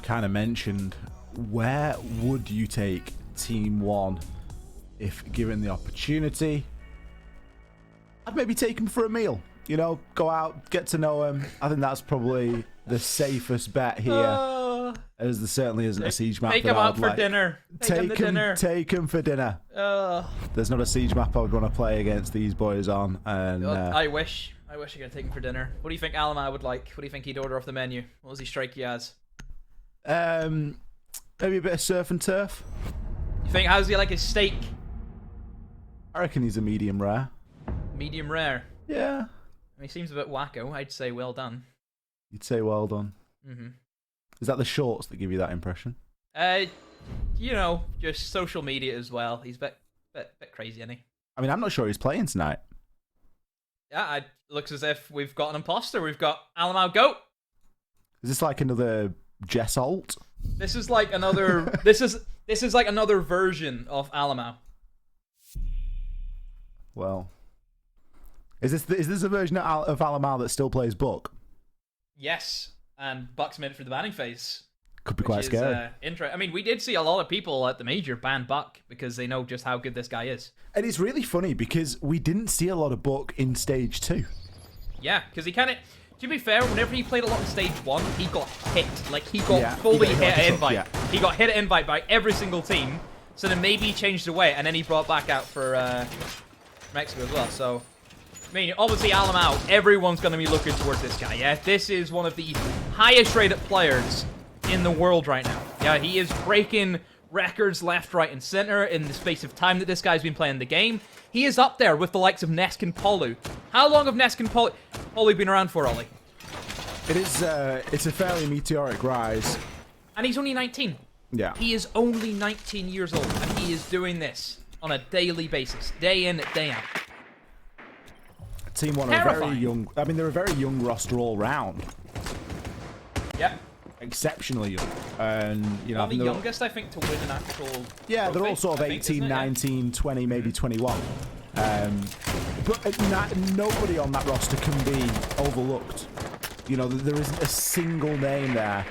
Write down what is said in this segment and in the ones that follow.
kind of mentioned, where would you take Team One if given the opportunity? I'd maybe take him for a meal. You know, go out, get to know him. I think that's probably the safest bet here, as there certainly isn't a siege map. Take him out for dinner. Take him for dinner. There's not a siege map I would want to play against these boys on. And I wish I could take him for dinner. What do you think Alamar would like? What do you think he'd order off the menu? What does he strike you as? Maybe a bit of surf and turf. You think, how's he like his steak? I reckon he's a medium rare. Medium rare? Yeah. I mean, he seems a bit wacko. I'd say well done. You'd say well done. Mm-hmm. Is that the shorts that give you that impression? You know, just social media as well. He's a bit crazy, isn't he? I mean, I'm not sure he's playing tonight. Yeah, it looks as if we've got an imposter. We've got Alamar Goat. Is this like another Jess alt? This is like another. this is like another version of Alamar. Well, is this a version of Alamar that still plays Buck? Yes, and Buck's made it through the banning phase. Could be quite scary. I mean, we did see a lot of people at the major ban Buck because they know just how good this guy is. And it's really funny because we didn't see a lot of Buck in stage 2. Yeah, because he kind of. To be fair, whenever he played a lot in stage 1, he got hit. Like, he got fully hit at invite. Yeah. He got hit at invite by every single team. So then maybe he changed away, and then he brought back out for Mexico as well. So, I mean, obviously, Alam out. Everyone's going to be looking towards this guy, yeah? This is one of the highest rated players in the world right now. Yeah, he is breaking records left, right, and center in the space of time that this guy's been playing the game. He is up there with the likes of Nesk and Polu. How long have Nesk and Polu been around for, Ollie? It's a fairly meteoric rise. And he's only 19. Yeah. He is only 19 years old, and he is doing this on a daily basis, day in, day out. Team One are very young. I mean, they're a very young roster all round. Yep. Exceptionally young. And, you know, the youngest, I think, to win an actual yeah, trophy, they're all sort of 18, 19, 20, maybe 21. But nobody on that roster can be overlooked. You know, there isn't a single name there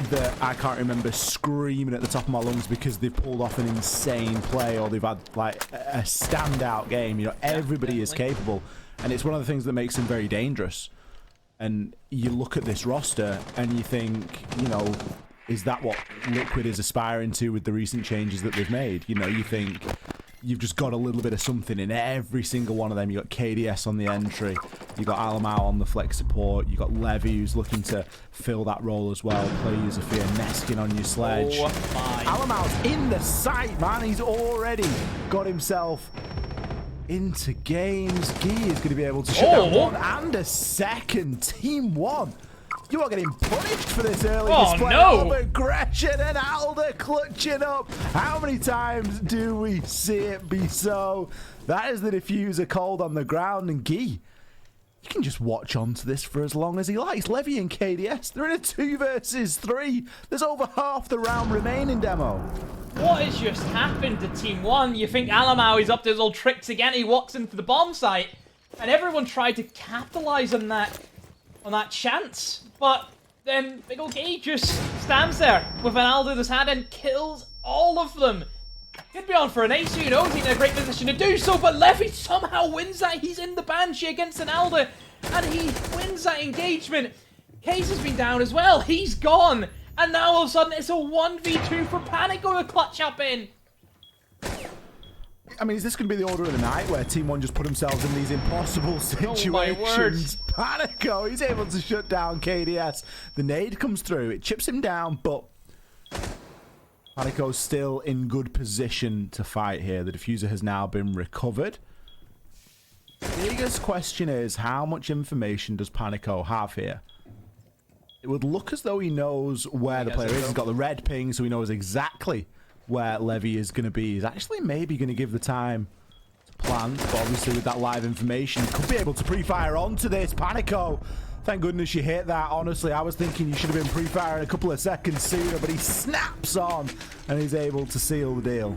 that I can't remember screaming at the top of my lungs because they've pulled off an insane play or they've had, like, a standout game. You know, everybody is capable. And it's one of the things that makes them very dangerous. And you look at this roster and you think, you know, is that what Liquid is aspiring to with the recent changes that they've made? You know, you think you've just got a little bit of something in every single one of them. You got KDS on the entry, you got Alamau on the flex support, you got Levy who's looking to fill that role as well. Play Sophia nesting on your sledge. Oh my! Alamau's in the sight, man. He's already got himself into games. Guy is going to be able to shut down one and a second. Team One, you are getting punished for this early display of aggression, and Alder clutching up. How many times do we see it be so? That is the diffuser cold on the ground, and Guy, you can just watch on to this for as long as he likes. Levy and KDS, they're in a 2 versus 3. There's over half the round remaining, Demo. What has just happened to Team One? You think Alamau is up to his old tricks again? He walks into the bomb site, and everyone tried to capitalize on that chance. But then Big Ol' Guy just stands there with an Alder in his hand and kills all of them. Could be on for an ace, who knows? He's in a great position to do so, but Levy somehow wins that. He's in the Banshee against an Alder, and he wins that engagement. Case has been down as well. He's gone. And now all of a sudden it's a 1v2 for Panico to clutch up in. I mean, is this going to be the order of the night where Team One just put themselves in these impossible situations? Oh my word. Panico, he's able to shut down KDS. The nade comes through, it chips him down, but Panico's still in good position to fight here. The diffuser has now been recovered. The biggest question is, how much information does Panico have here? It would look as though he knows where the player is. He's got the red ping, so he knows exactly where Levy is going to be. He's actually maybe going to give the time to plan, but obviously with that live information, he could be able to pre-fire onto this. Panico, thank goodness you hit that. Honestly, I was thinking you should have been pre-firing a couple of seconds sooner, but he snaps on and he's able to seal the deal.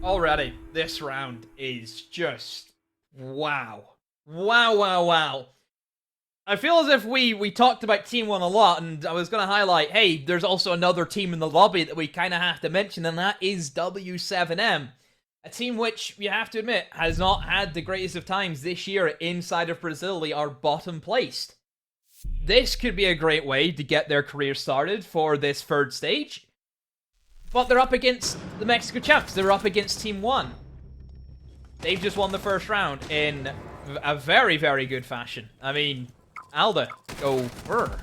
Already, this round is just wow. Wow, wow, wow. I feel as if we talked about Team 1 a lot, and I was going to highlight, hey, there's also another team in the lobby that we kind of have to mention, and that is W7M. A team which, you have to admit, has not had the greatest of times this year inside of Brazil. They are bottom placed. This could be a great way to get their career started for this third stage. But they're up against the Mexico champs. They're up against Team 1. They've just won the first round in a very, very good fashion. I mean, Alda, go burr.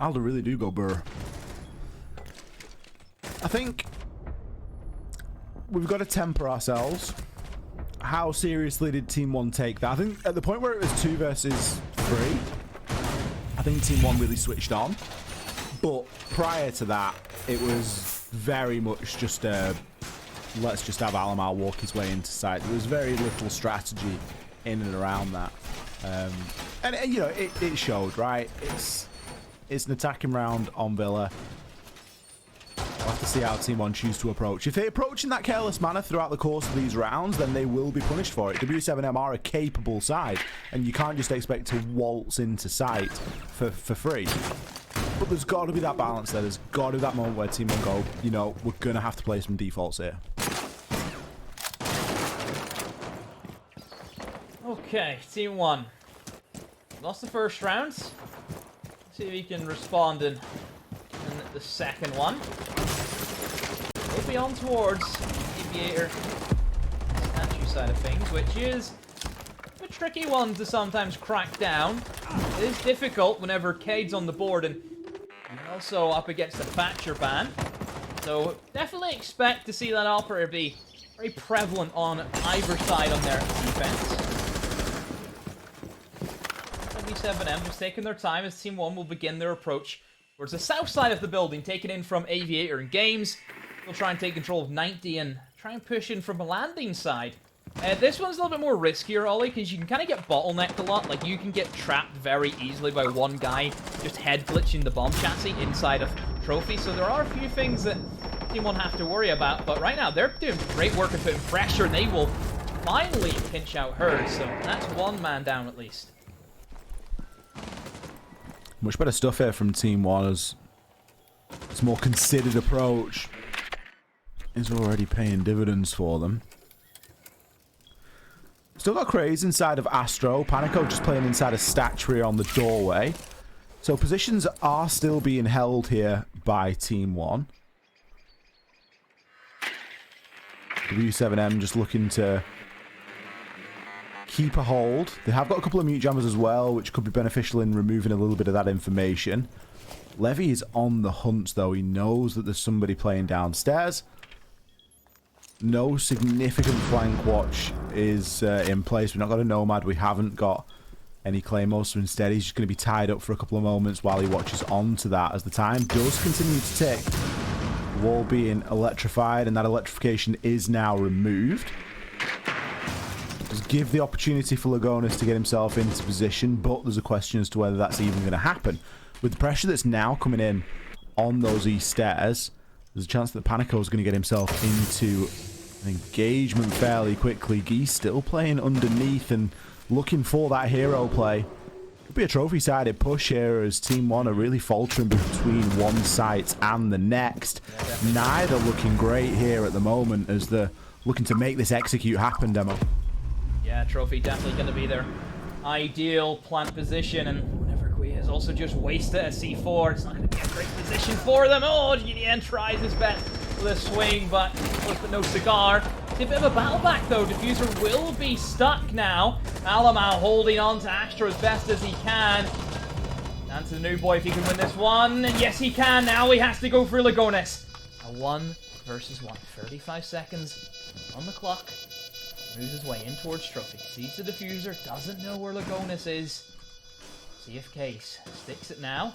Alda really do go burr. I think we've got to temper ourselves. How seriously did Team 1 take that? I think at the point where it was 2 versus 3, I think Team 1 really switched on. But prior to that, it was very much just let's just have Alamar walk his way into sight. There was very little strategy in and around that. And you know, it showed, right? It's an attacking round on Villa. We'll have to see how Team 1 choose to approach. If they approach in that careless manner throughout the course of these rounds, then they will be punished for it. W7M are a capable side, and you can't just expect to waltz into sight for free. But there's got to be that balance there. There's got to be that moment where Team 1 go, you know, we're going to have to play some defaults here. Okay, Team 1. Lost the first round. Let's see if he can respond in the second one. We'll be on towards Aviator statue side of things, which is a tricky one to sometimes crack down. It is difficult whenever Cade's on the board and also up against the Thatcher ban. So definitely expect to see that operator be very prevalent on either side on their defense. W7M just taking their time as Team 1 will begin their approach towards the south side of the building, taken in from Aviator and Games. They'll try and take control of 90 and try and push in from a landing side. This one's a little bit more riskier, Ollie, because you can kind of get bottlenecked a lot. Like, you can get trapped very easily by one guy just head glitching the bomb chassis inside of Trophy. So there are a few things that Team 1 have to worry about. But right now, they're doing great work at putting pressure, and they will finally pinch out Herd. So that's one man down at least. Much better stuff here from Team 1 as this more considered approach is already paying dividends for them. Still got Craze inside of Astro. Panico just playing inside of Statue on the doorway. So positions are still being held here by Team 1. W7M just looking to keep a hold. They have got a couple of mute jammers as well, which could be beneficial in removing a little bit of that information. Levy is on the hunt, though. He knows that there's somebody playing downstairs. No significant flank watch is in place. We've not got a Nomad. We haven't got any Claymores. So instead, he's just going to be tied up for a couple of moments while he watches on to that. As the time does continue to tick, the wall being electrified, and that electrification is now removed. Does give the opportunity for Lagonis to get himself into position, but there's a question as to whether that's even going to happen. With the pressure that's now coming in on those east stairs, there's a chance that Panico is going to get himself into an engagement fairly quickly. Geese still playing underneath and looking for that hero play. Could be a trophy-sided push here as Team 1 are really faltering between one site and the next. Neither looking great here at the moment as they're looking to make this execute happen, Demo. Yeah, Trophy definitely going to be their ideal plant position, and whenever Gui has also just wasted a C4, it's not going to be a great position for them. Oh, GDN tries his best with a swing, but no cigar. It's a bit of a battle back, though. Diffuser will be stuck now. Alamau holding on to Astro as best as he can. Down to the new boy if he can win this one. And yes, he can. Now he has to go for Lagonis. A 1 versus 1. 35 seconds on the clock. Moves his way in towards Trophy. Sees the diffuser. Doesn't know where Lagonis is. See if Case sticks it now.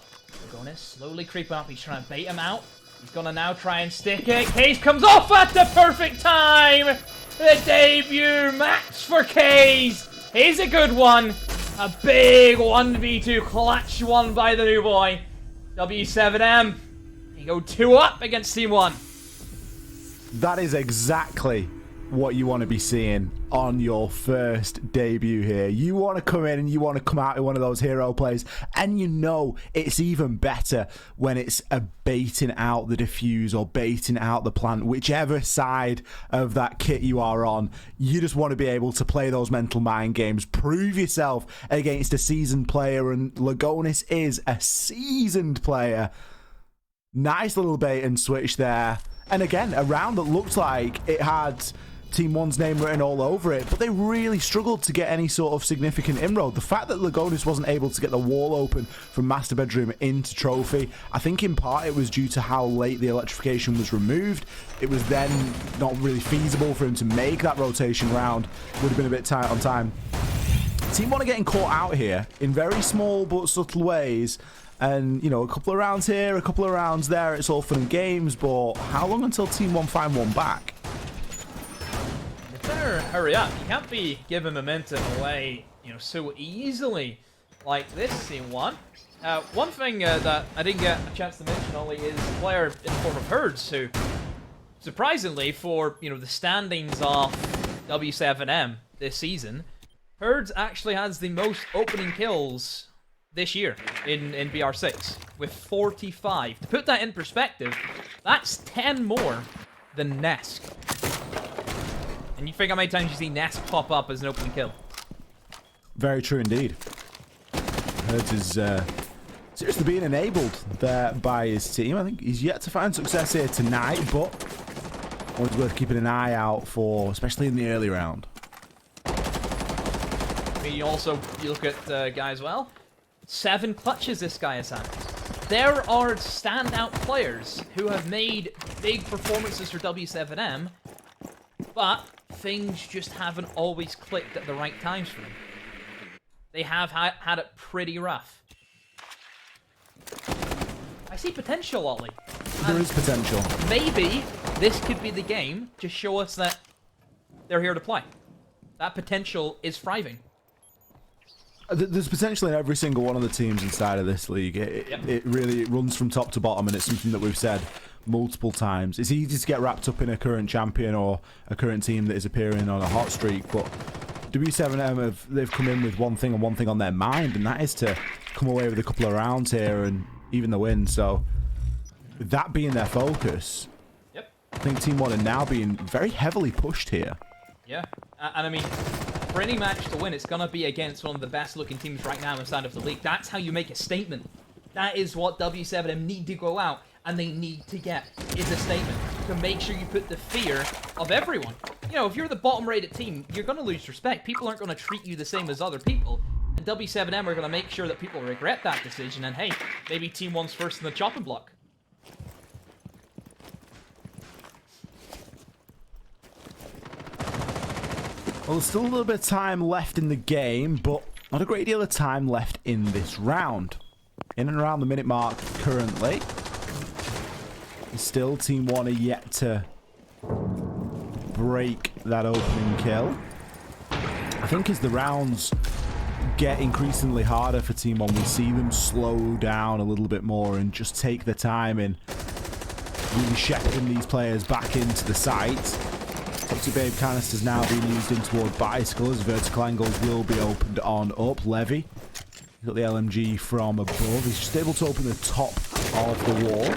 Lagonis slowly creeping up. He's trying to bait him out. He's gonna now try and stick it. Case comes off at the perfect time. The debut match for Case. He's a good one. A big 1v2 clutch one by the new boy. W7M. He go 2 up against Team 1. That is exactly what you want to be seeing on your first debut here. You want to come in and you want to come out in one of those hero plays, and you know it's even better when it's a baiting out the defuse or baiting out the plant, whichever side of that kit you are on. You just want to be able to play those mental mind games, prove yourself against a seasoned player, and Lagonis is a seasoned player. Nice little bait and switch there. And again, a round that looked like it had Team One's name written all over it, but they really struggled to get any sort of significant inroad. The fact that Lagonis wasn't able to get the wall open from Master Bedroom into Trophy, I think in part it was due to how late the electrification was removed. It was then not really feasible for him to make that rotation round. Would have been a bit tight on time. Team One are getting caught out here in very small but subtle ways. And, you know, a couple of rounds here, a couple of rounds there, it's all fun and games, but how long until Team One find one back? Better hurry up. You can't be giving momentum away, you know, so easily like this, Team One. One thing that I didn't get a chance to mention, Ollie, is a player in the form of Herds, who, surprisingly, for, you know, the standings of W7M this season, Herds actually has the most opening kills this year in BR6 with 45. To put that in perspective, that's 10 more than Nesk. And you think how many times you see Nesk pop up as an opening kill? Very true indeed. Herds is seriously being enabled there by his team. I think he's yet to find success here tonight, but always worth keeping an eye out for, especially in the early round. I mean, you look at guy as well. 7 clutches this guy has had. There are standout players who have made big performances for W7M, but things just haven't always clicked at the right times for them. They have had it pretty rough. I see potential, Ollie. There is potential. Maybe this could be the game to show us that they're here to play. That potential is thriving. There's potential in every single one of the teams inside of this league. It really runs from top to bottom, and it's something that we've said multiple times. It's easy to get wrapped up in a current champion or a current team that is appearing on a hot streak, but W7M, they've come in with one thing and one thing on their mind, and that is to come away with a couple of rounds here and even the win. So with that being their focus, I think Team One are now being very heavily pushed here. Yeah, and I mean, for any match to win, it's going to be against one of the best-looking teams right now inside of the league. That's how you make a statement. That is what W7M need to go out and they need to get, is a statement. To make sure you put the fear of everyone. You know, if you're the bottom-rated team, you're going to lose respect. People aren't going to treat you the same as other people. And W7M are going to make sure that people regret that decision. And hey, maybe Team One's first in the chopping block. Well, there's still a little bit of time left in the game, but not a great deal of time left in this round. In and around the minute mark currently. Still, Team One are yet to break that opening kill. I think as the rounds get increasingly harder for Team One, we see them slow down a little bit more and just take their time in really shepherding these players back into the site. Toxic Babe canisters now being used in toward Bicycle as vertical angles will be opened on up. Levy, he's got the LMG from above. He's just able to open the top of the wall.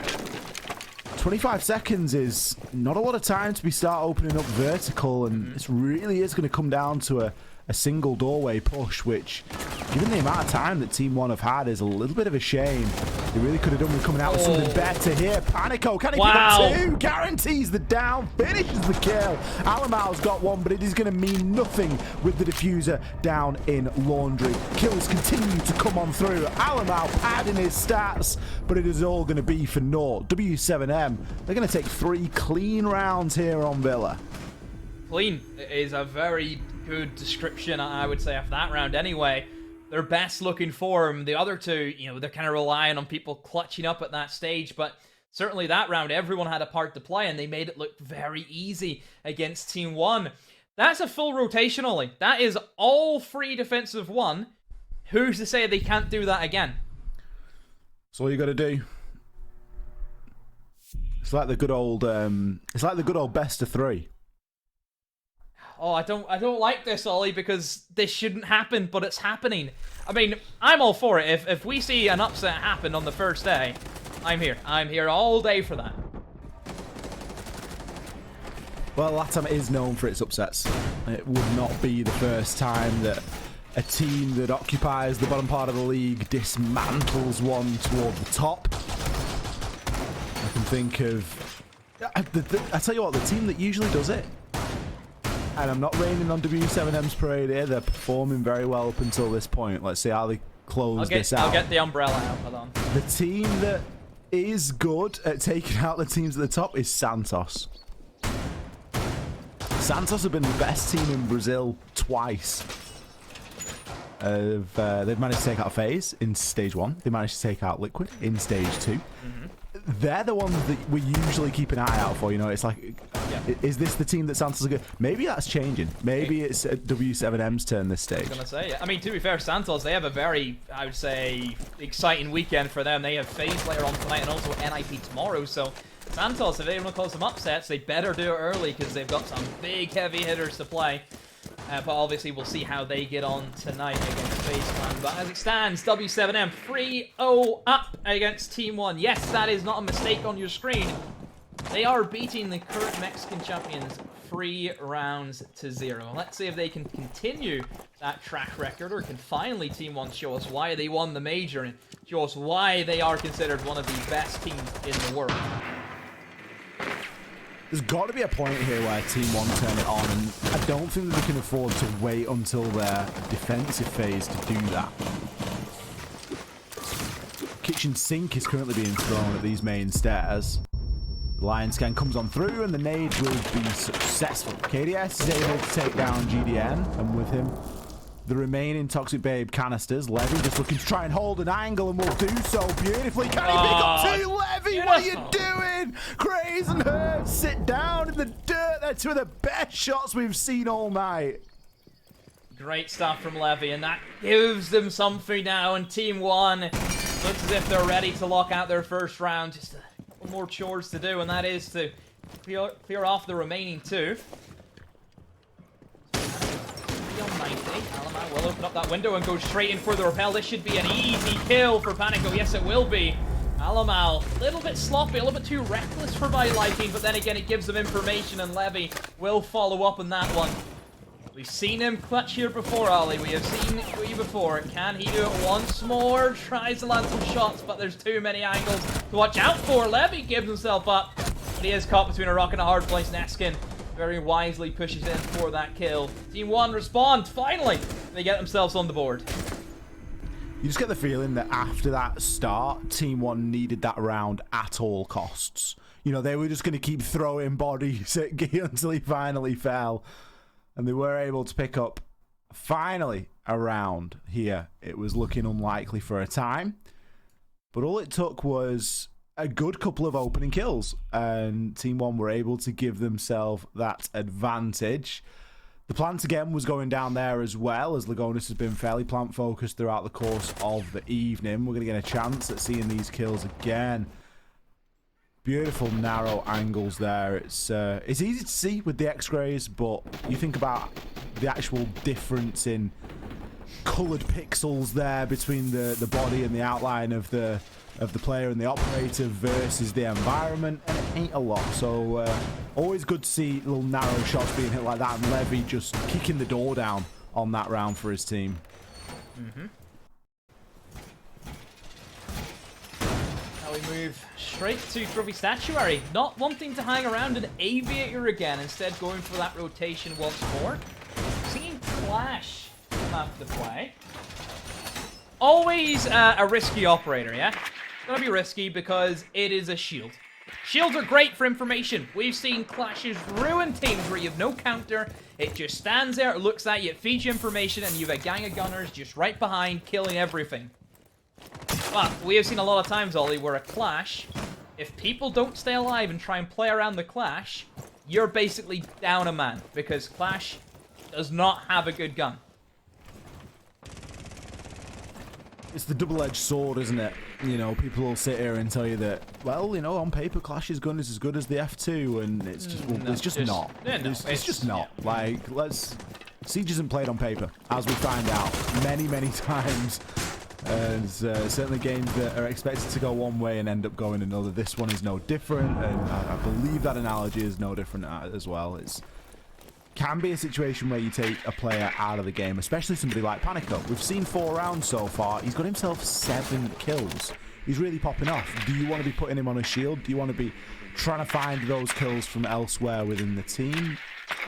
25 seconds is not a lot of time to start opening up vertical, and this really is going to come down to a single doorway push, which, given the amount of time that Team One have had, is a little bit of a shame. They really could have done with coming out with something better here. Panico, can he get a 2? Guarantees the down, finishes the kill. Alamal's got one, but it is going to mean nothing with the diffuser down in Laundry. Kills continue to come on through. Alamal padding his stats, but it is all going to be for naught. W7M, they're going to take 3 clean rounds here on Villa. Clean is a very good description, I would say, of that round anyway. Their best looking form. The other two, you know, they're kind of relying on people clutching up at that stage, but certainly that round, everyone had a part to play, and they made it look very easy against Team One. That's a full rotation, Ollie. That is all 3 defensive 1. Who's to say they can't do that again? That's all you got to do. It's like the good old best of 3. Oh, I don't like this, Ollie, because this shouldn't happen, but it's happening. I mean, I'm all for it. If we see an upset happen on the first day, I'm here. I'm here all day for that. Well, LATAM is known for its upsets. It would not be the first time that a team that occupies the bottom part of the league dismantles one toward the top. I can think of... I tell you what, the team that usually does it, and I'm not raining on W7M's parade here, they're performing very well up until this point. Let's see how they close this out. I'll get the umbrella out, hold on. The team that is good at taking out the teams at the top is Santos. Santos have been the best team in Brazil twice. They've managed to take out FaZe in stage 1. They managed to take out Liquid in stage 2. They're the ones that we usually keep an eye out for. You know, it's like, is this the team that Santos are good? Maybe that's changing. Maybe it's W7M's turn this stage. I was going to say, yeah. I mean, to be fair, Santos, they have a very, I would say, exciting weekend for them. They have FaZe later on tonight and also NIP tomorrow, so Santos, if they want to cause some upsets, they better do it early because they've got some big heavy hitters to play. But obviously, we'll see how they get on tonight against FaZe Clan. But as it stands, W7M 3-0 up against Team 1. Yes, that is not a mistake on your screen. They are beating the current Mexican champions 3 rounds to 0. Let's see if they can continue that track record, or can finally Team 1 show us why they won the major and show us why they are considered one of the best teams in the world. There's got to be a point here where Team 1 turn it on, and I don't think that they can afford to wait until their defensive phase to do that. Kitchen sink is currently being thrown at these main stairs. The Lion Scan comes on through, and the nade will be successful. KDS is able to take down GDN, and with him, the remaining Toxic Babe canisters. Levy just looking to try and hold an angle, and will do so beautifully. Can he pick up 2? Levy, what are you doing? Craze and Herb sit down in the dirt. They're 2 of the best shots we've seen all night. Great stuff from Levy, and that gives them something now. And Team 1 looks as if they're ready to lock out their first round. Just a couple more chores to do, and that is to clear off the remaining 2. On 90. Alamau will open up that window and go straight in for the rappel. This should be an easy kill for Panico. Yes, it will be. Alamau, a little bit sloppy, a little bit too reckless for my liking, but then again, it gives them information, and Levy will follow up on that one. We've seen him clutch here before, Ollie. We have seen it before. Can he do it once more? Tries to land some shots, but there's too many angles to watch out for. Levy gives himself up, but he is caught between a rock and a hard place. Neskin very wisely pushes in for that kill. Team 1 respond. Finally, they get themselves on the board. You just get the feeling that after that start, Team 1 needed that round at all costs. You know, they were just going to keep throwing bodies at Gee until he finally fell. And they were able to pick up, finally, a round here. It was looking unlikely for a time. But all it took was a good couple of opening kills, and Team 1 were able to give themselves that advantage. The plant again was going down there as well, as Lagonis has been fairly plant focused throughout the course of the evening. We're going to get a chance at seeing these kills again. Beautiful narrow angles there. It's easy to see with the X-rays, but you think about the actual difference in coloured pixels there between the body and the outline of the player and the operator versus the environment, and it ain't a lot. So always good to see little narrow shots being hit like that, and Levy just kicking the door down on that round for his team. Now we move straight to Trophy Statuary, not wanting to hang around an Aviator again, instead going for that rotation once more. Seeing Clash come after the play. Always a risky operator, yeah? It's gonna be risky because it is a shield. Shields are great for information. We've seen Clashes ruin teams where you have no counter. It just stands there, it looks at you, it feeds you information, and you have a gang of gunners just right behind, killing everything. But we have seen a lot of times, Ollie, where a Clash, if people don't stay alive and try and play around the Clash, you're basically down a man, because Clash does not have a good gun. It's the double-edged sword, isn't it? you know, people will sit here and tell you that, well, you know, on paper, Clash's gun is as good as the F2, and it's just, well, it's just not. Yeah, no, it's just not. Yeah. Like, Siege isn't played on paper, as we find out many, many times. There's certainly games that are expected to go one way and end up going another. This one is no different, and I believe that analogy is no different as well. It can be a situation where you take a player out of the game, especially somebody like Panico. We've seen 4 rounds so far. He's got himself 7 kills. He's really popping off. Do you want to be putting him on a shield? Do you want to be trying to find those kills from elsewhere within the team?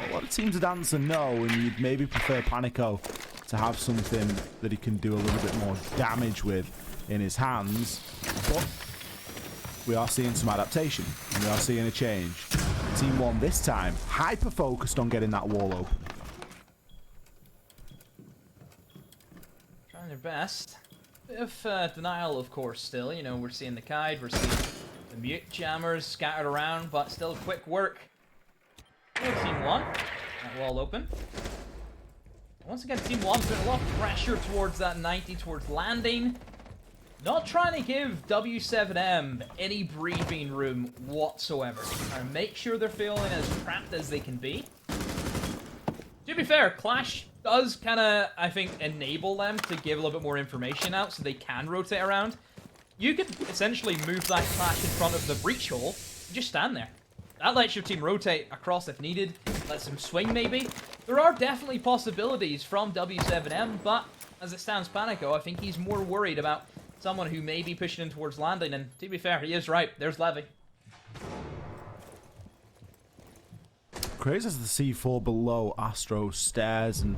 A lot of teams would answer no, and you'd maybe prefer Panico to have something that he can do a little bit more damage with in his hands. But we are seeing some adaptation, and we are seeing a change. Team 1 this time, hyper-focused on getting that wall open. Trying their best. Bit of denial, of course, still. You know, we're seeing the Kide, we're seeing the mute jammers scattered around, but still quick work. Team 1, that wall open. Once again, Team 1 putting a lot of pressure towards that 90, towards landing. Not trying to give W7M any breathing room whatsoever. Trying to make sure they're feeling as trapped as they can be. To be fair, Clash does kind of, I think, enable them to give a little bit more information out so they can rotate around. You could essentially move that Clash in front of the breach hole and just stand there. That lets your team rotate across if needed, lets them swing maybe. There are definitely possibilities from W7M, but as it stands, Panico, I think he's more worried about someone who may be pushing in towards landing, and to be fair, he is right. There's Levy. Crazy as the C4 below Astro stairs, and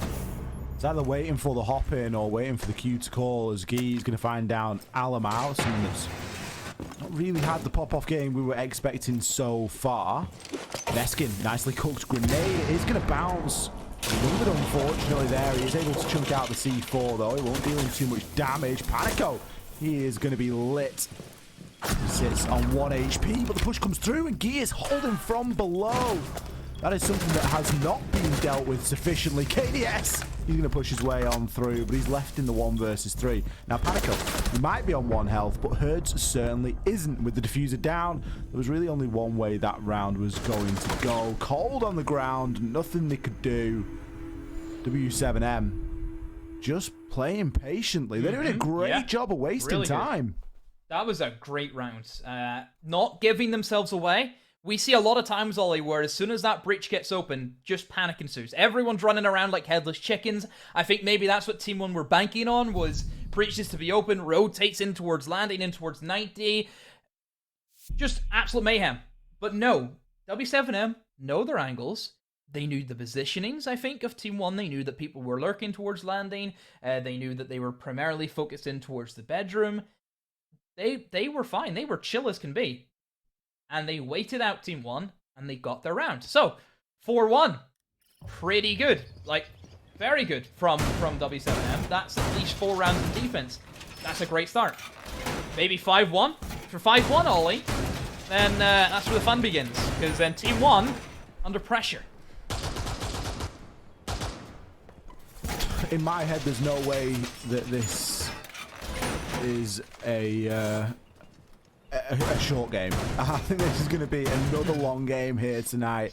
it's either waiting for the hop in or waiting for the cue to call as Guy's going to find down Alamau, someone that's not really had the pop-off game we were expecting so far. Neskin, nicely cooked grenade. It is going to bounce. A little bit unfortunately there. He is able to chunk out the C4 though. It won't deal him too much damage. Panico, he is going to be lit. He sits on 1 HP, but the push comes through and Guy is holding from below. That is something that has not been dealt with sufficiently. KDS, he's going to push his way on through, but he's left in the 1 versus 3. Now, Panico, he might be on 1 health, but Hertz certainly isn't. With the diffuser down, there was really only one way that round was going to go. Cold on the ground, nothing they could do. W7M just playing patiently. They're doing a great job of wasting time. That was a great round. Not giving themselves away. We see a lot of times, Ollie, where as soon as that breach gets open, just panic ensues. Everyone's running around like headless chickens. I think maybe that's what Team 1 were banking on, was breaches to be open, rotates in towards landing, in towards 90. Just absolute mayhem. But no, W7M know their angles. They knew the positionings, I think, of Team 1. They knew that people were lurking towards landing. They knew that they were primarily focused in towards the bedroom. They were fine. They were chill as can be. And they waited out Team 1, and they got their round. So, 4-1. Pretty good. Like, very good from W7M. That's at least 4 rounds of defense. That's a great start. Maybe 5-1. For 5-1, Ollie, then that's where the fun begins. Because then Team 1, under pressure. In my head, there's no way that this is a short game. I think this is going to be another long game here tonight.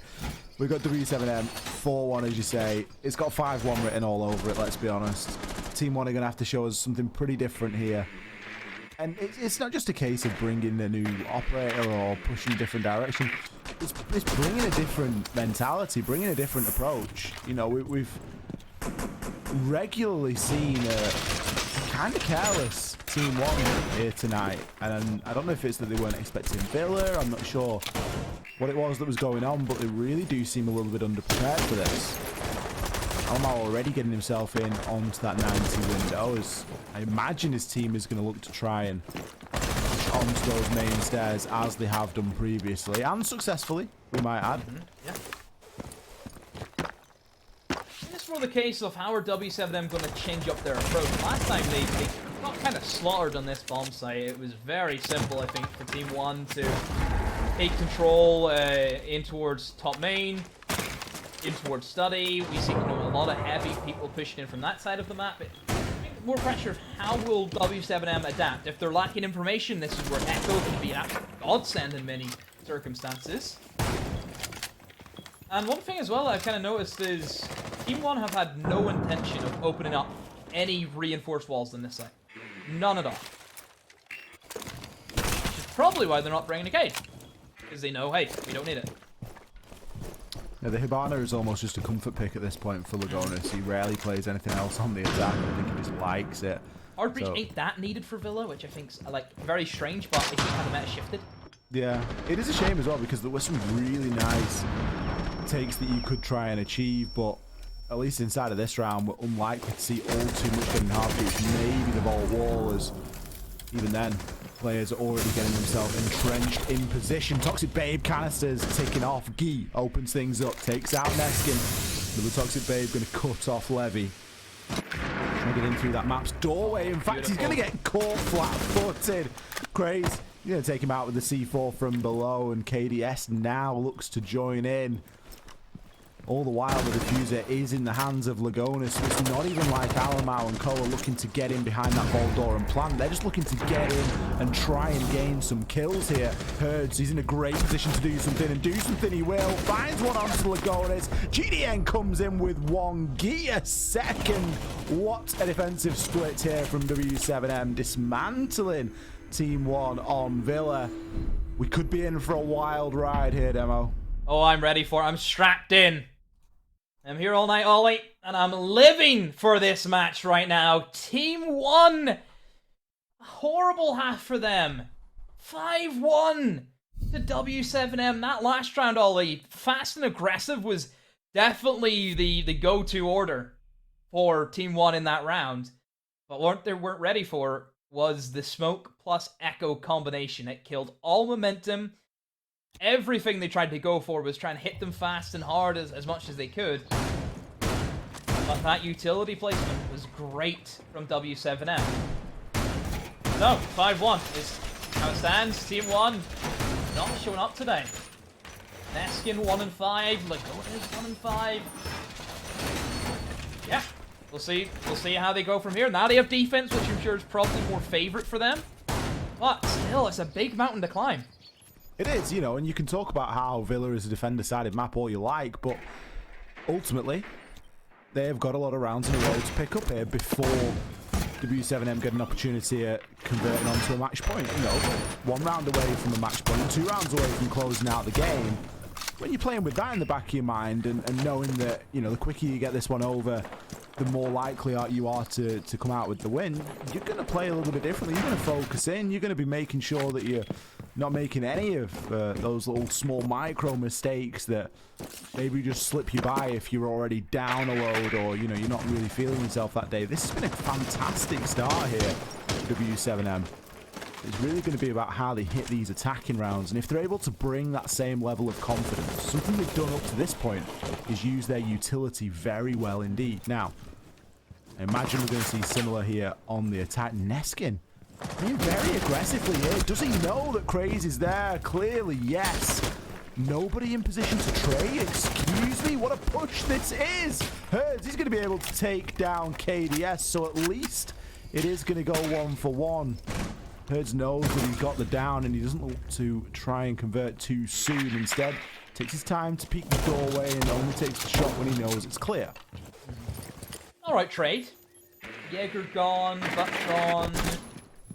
We've got W7M 4-1, as you say. It's got 5-1 written all over it, let's be honest. Team 1 are going to have to show us something pretty different here. And it's not just a case of bringing a new operator or pushing a different direction. It's bringing a different mentality, bringing a different approach. You know, we've regularly seen a kind of careless Team 1 here tonight, and I don't know if it's that they weren't expecting Villa. I'm not sure what it was that was going on, but they really do seem a little bit underprepared for this. Almar already getting himself in onto that 90 window, as I imagine his team is going to look to try and push onto those main stairs as they have done previously, and successfully, we might add. Yeah. It's more the case of how are W7M going to change up their approach. Last time they got kind of slaughtered on this bomb site. It was very simple, I think, for Team 1 to take control in towards top main, in towards study. We see a lot of heavy people pushing in from that side of the map. I think more pressure of how will W7M adapt. If they're lacking information, this is where Echo can be an absolute godsend in many circumstances. And one thing as well I've kind of noticed is Team 1 have had no intention of opening up any reinforced walls on this side. None at all. Which is probably why they're not bringing a Cade. Because they know, hey, we don't need it. Yeah, the Hibana is almost just a comfort pick at this point for Lagonis. He rarely plays anything else on the attack. I think he just likes it. Hard breach ain't that needed for Villa, which I think's like very strange, but I think how the meta shifted. Yeah, it is a shame as well because there were some really nice takes that you could try and achieve, but at least inside of this round, we're unlikely to see all too much getting hard breach. Maybe the vault wall, as even then, players are already getting themselves entrenched in position. Toxic Babe canisters ticking off. Guy opens things up, takes out Neskin. Another Toxic Babe going to cut off Levy. Trying to get in through that map's doorway. In fact, he's going to get caught flat-footed. Crazy. He's going to take him out with the C4 from below, and KDS now looks to join in. All the while, the diffuser is in the hands of Lagonis. It's not even like Alamau and Co are looking to get in behind that vault door and plant. They're just looking to get in and try and gain some kills here. Herds, he's in a great position to do something, and do something he will. Finds one onto Lagonis. GDN comes in with one. Gia second. What a defensive split here from W7M, dismantling Team 1 on Villa. We could be in for a wild ride here, Demo. Oh, I'm ready for it. I'm strapped in. I'm here all night, Ollie, and I'm living for this match right now. Team 1! A horrible half for them. 5-1 to W7M. That last round, Ollie, fast and aggressive was definitely the go-to order for Team 1 in that round. But what they weren't ready for was the smoke plus echo combination. It killed all momentum. Everything they tried to go for was trying to hit them fast and hard as much as they could. But that utility placement was great from W7M. So, 5-1 is how it stands. Team 1 not showing up today. Neskin 1-5, Lagonis 1-5. Yeah, we'll see how they go from here. Now they have defense, which I'm sure is probably more favorite for them. But still, it's a big mountain to climb. It is, you know, and you can talk about how Villa is a defender-sided map all you like, but ultimately, they've got a lot of rounds in a row to pick up here before W7M get an opportunity at converting onto a match point. You know, 1 round away from a match point, 2 rounds away from closing out the game. When you're playing with that in the back of your mind and knowing that, you know, the quicker you get this one over, the more likely you are to come out with the win, you're going to play a little bit differently. You're going to focus in. You're going to be making sure that you're not making any of those little small micro mistakes that maybe just slip you by if you're already down a load or, you know, you're not really feeling yourself that day. This has been a fantastic start here for W7M. It's really going to be about how they hit these attacking rounds, and if they're able to bring that same level of confidence, something they've done up to this point is use their utility very well indeed. Now, I imagine we're going to see similar here on the attack. Neskin playing very aggressively here. Does he know that Craze is there? Clearly, yes. Nobody in position to trade. Excuse me, what a push this is. Herds, he's going to be able to take down KDS, so at least it is going to go 1-for-1. Herds knows that he's got the down and he doesn't look to try and convert too soon. Instead, takes his time to peek the doorway and only takes the shot when he knows it's clear. Alright, trade. Jaeger gone, Buck gone.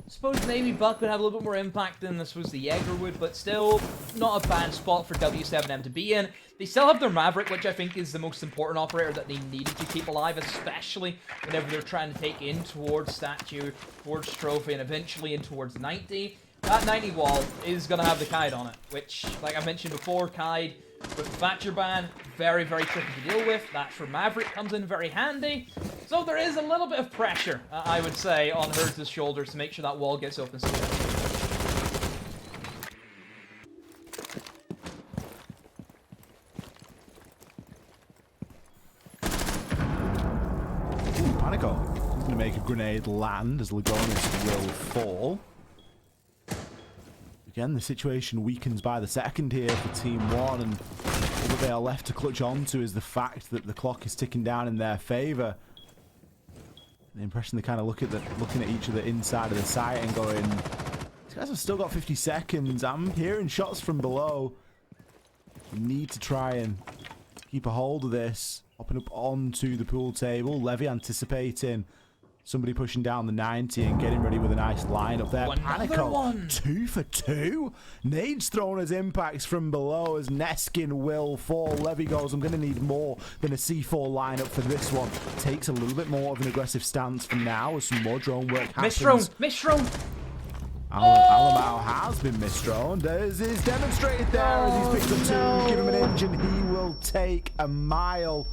Suppose maybe Buck would have a little bit more impact than I suppose the Jaeger would, but still not a bad spot for W7M to be in. They still have their Maverick, which I think is the most important operator that they needed to keep alive, especially whenever they're trying to take in towards Statue, towards Trophy, and eventually in towards 90. That 90 wall is going to have the Kite on it, which, like I mentioned before, Kite with the Thatcher ban, very, very tricky to deal with. That for Maverick comes in very handy. So there is a little bit of pressure, I would say, on Herds' shoulders to make sure that wall gets open. Panico is going to make a grenade land as Lagonis will fall. Again, the situation weakens by the second here for Team 1, and all they are left to clutch onto is the fact that the clock is ticking down in their favour. the impression they kind of looking at each other inside of the site and going, these guys have still got 50 seconds. I'm hearing shots from below. We need to try and keep a hold of this. Hopping up onto the pool table. Levy anticipating somebody pushing down the 90 and getting ready with a nice line up there. Panico, 2 for 2. Nades thrown as impacts from below as Neskin will fall. Levy goes, I'm going to need more than a C4 lineup for this one. Takes a little bit more of an aggressive stance from now as some more drone work happens. Misthrown! Alamau has been misthrown, as is demonstrated there as he's picked up 2. Give him an inch and he will take a mile.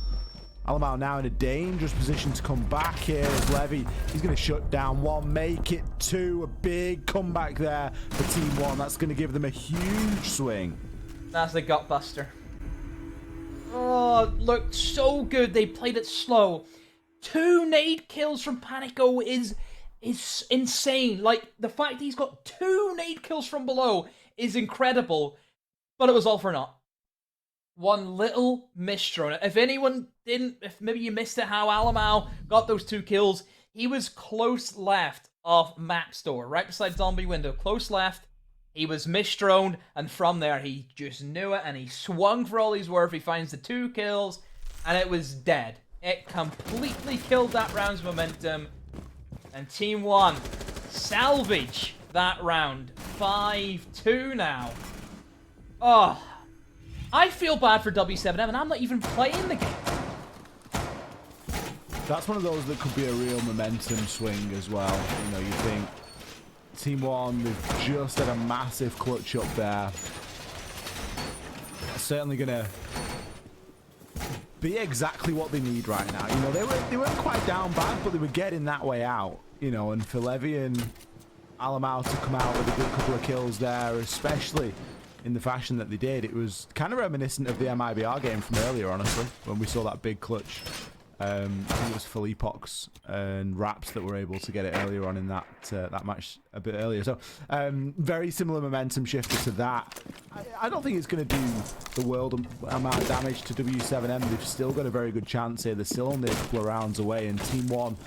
Alamau now in a dangerous position to come back here as Levy. He's going to shut down 1, make it 2. A big comeback there for Team 1. That's going to give them a huge swing. That's the gut buster. Oh, looked so good. They played it slow. 2 nade kills from Panico is insane. Like, the fact he's got 2 nade kills from below is incredible. But it was all for naught. 1 little misthrown. If anyone didn't, if maybe you missed it, how Alamau got those 2 kills, he was close left of map store, right beside zombie window, close left. He was misthrown, and from there he just knew it, and he swung for all he's worth. He finds the 2 kills, and it was dead. It completely killed that round's momentum, and Team 1 salvage that round. 5-2 now. Oh, I feel bad for W7M, and I'm not even playing the game. That's one of those that could be a real momentum swing as well. You know, you think Team 1, they've just had a massive clutch up there. Certainly going to be exactly what they need right now. You know, they weren't quite down bad, but they were getting that way out. You know, and for Levy and Alamau to come out with a good couple of kills there, especially in the fashion that they did, it was kind of reminiscent of the MIBR game from earlier, honestly, when we saw that big clutch. I think it was Felipox and Raps that were able to get it earlier on in that match a bit earlier. So very similar momentum shifter to that. I don't think it's going to do the world amount of damage to W7M. They've still got a very good chance here. They're still only a couple of rounds away, and Team 1,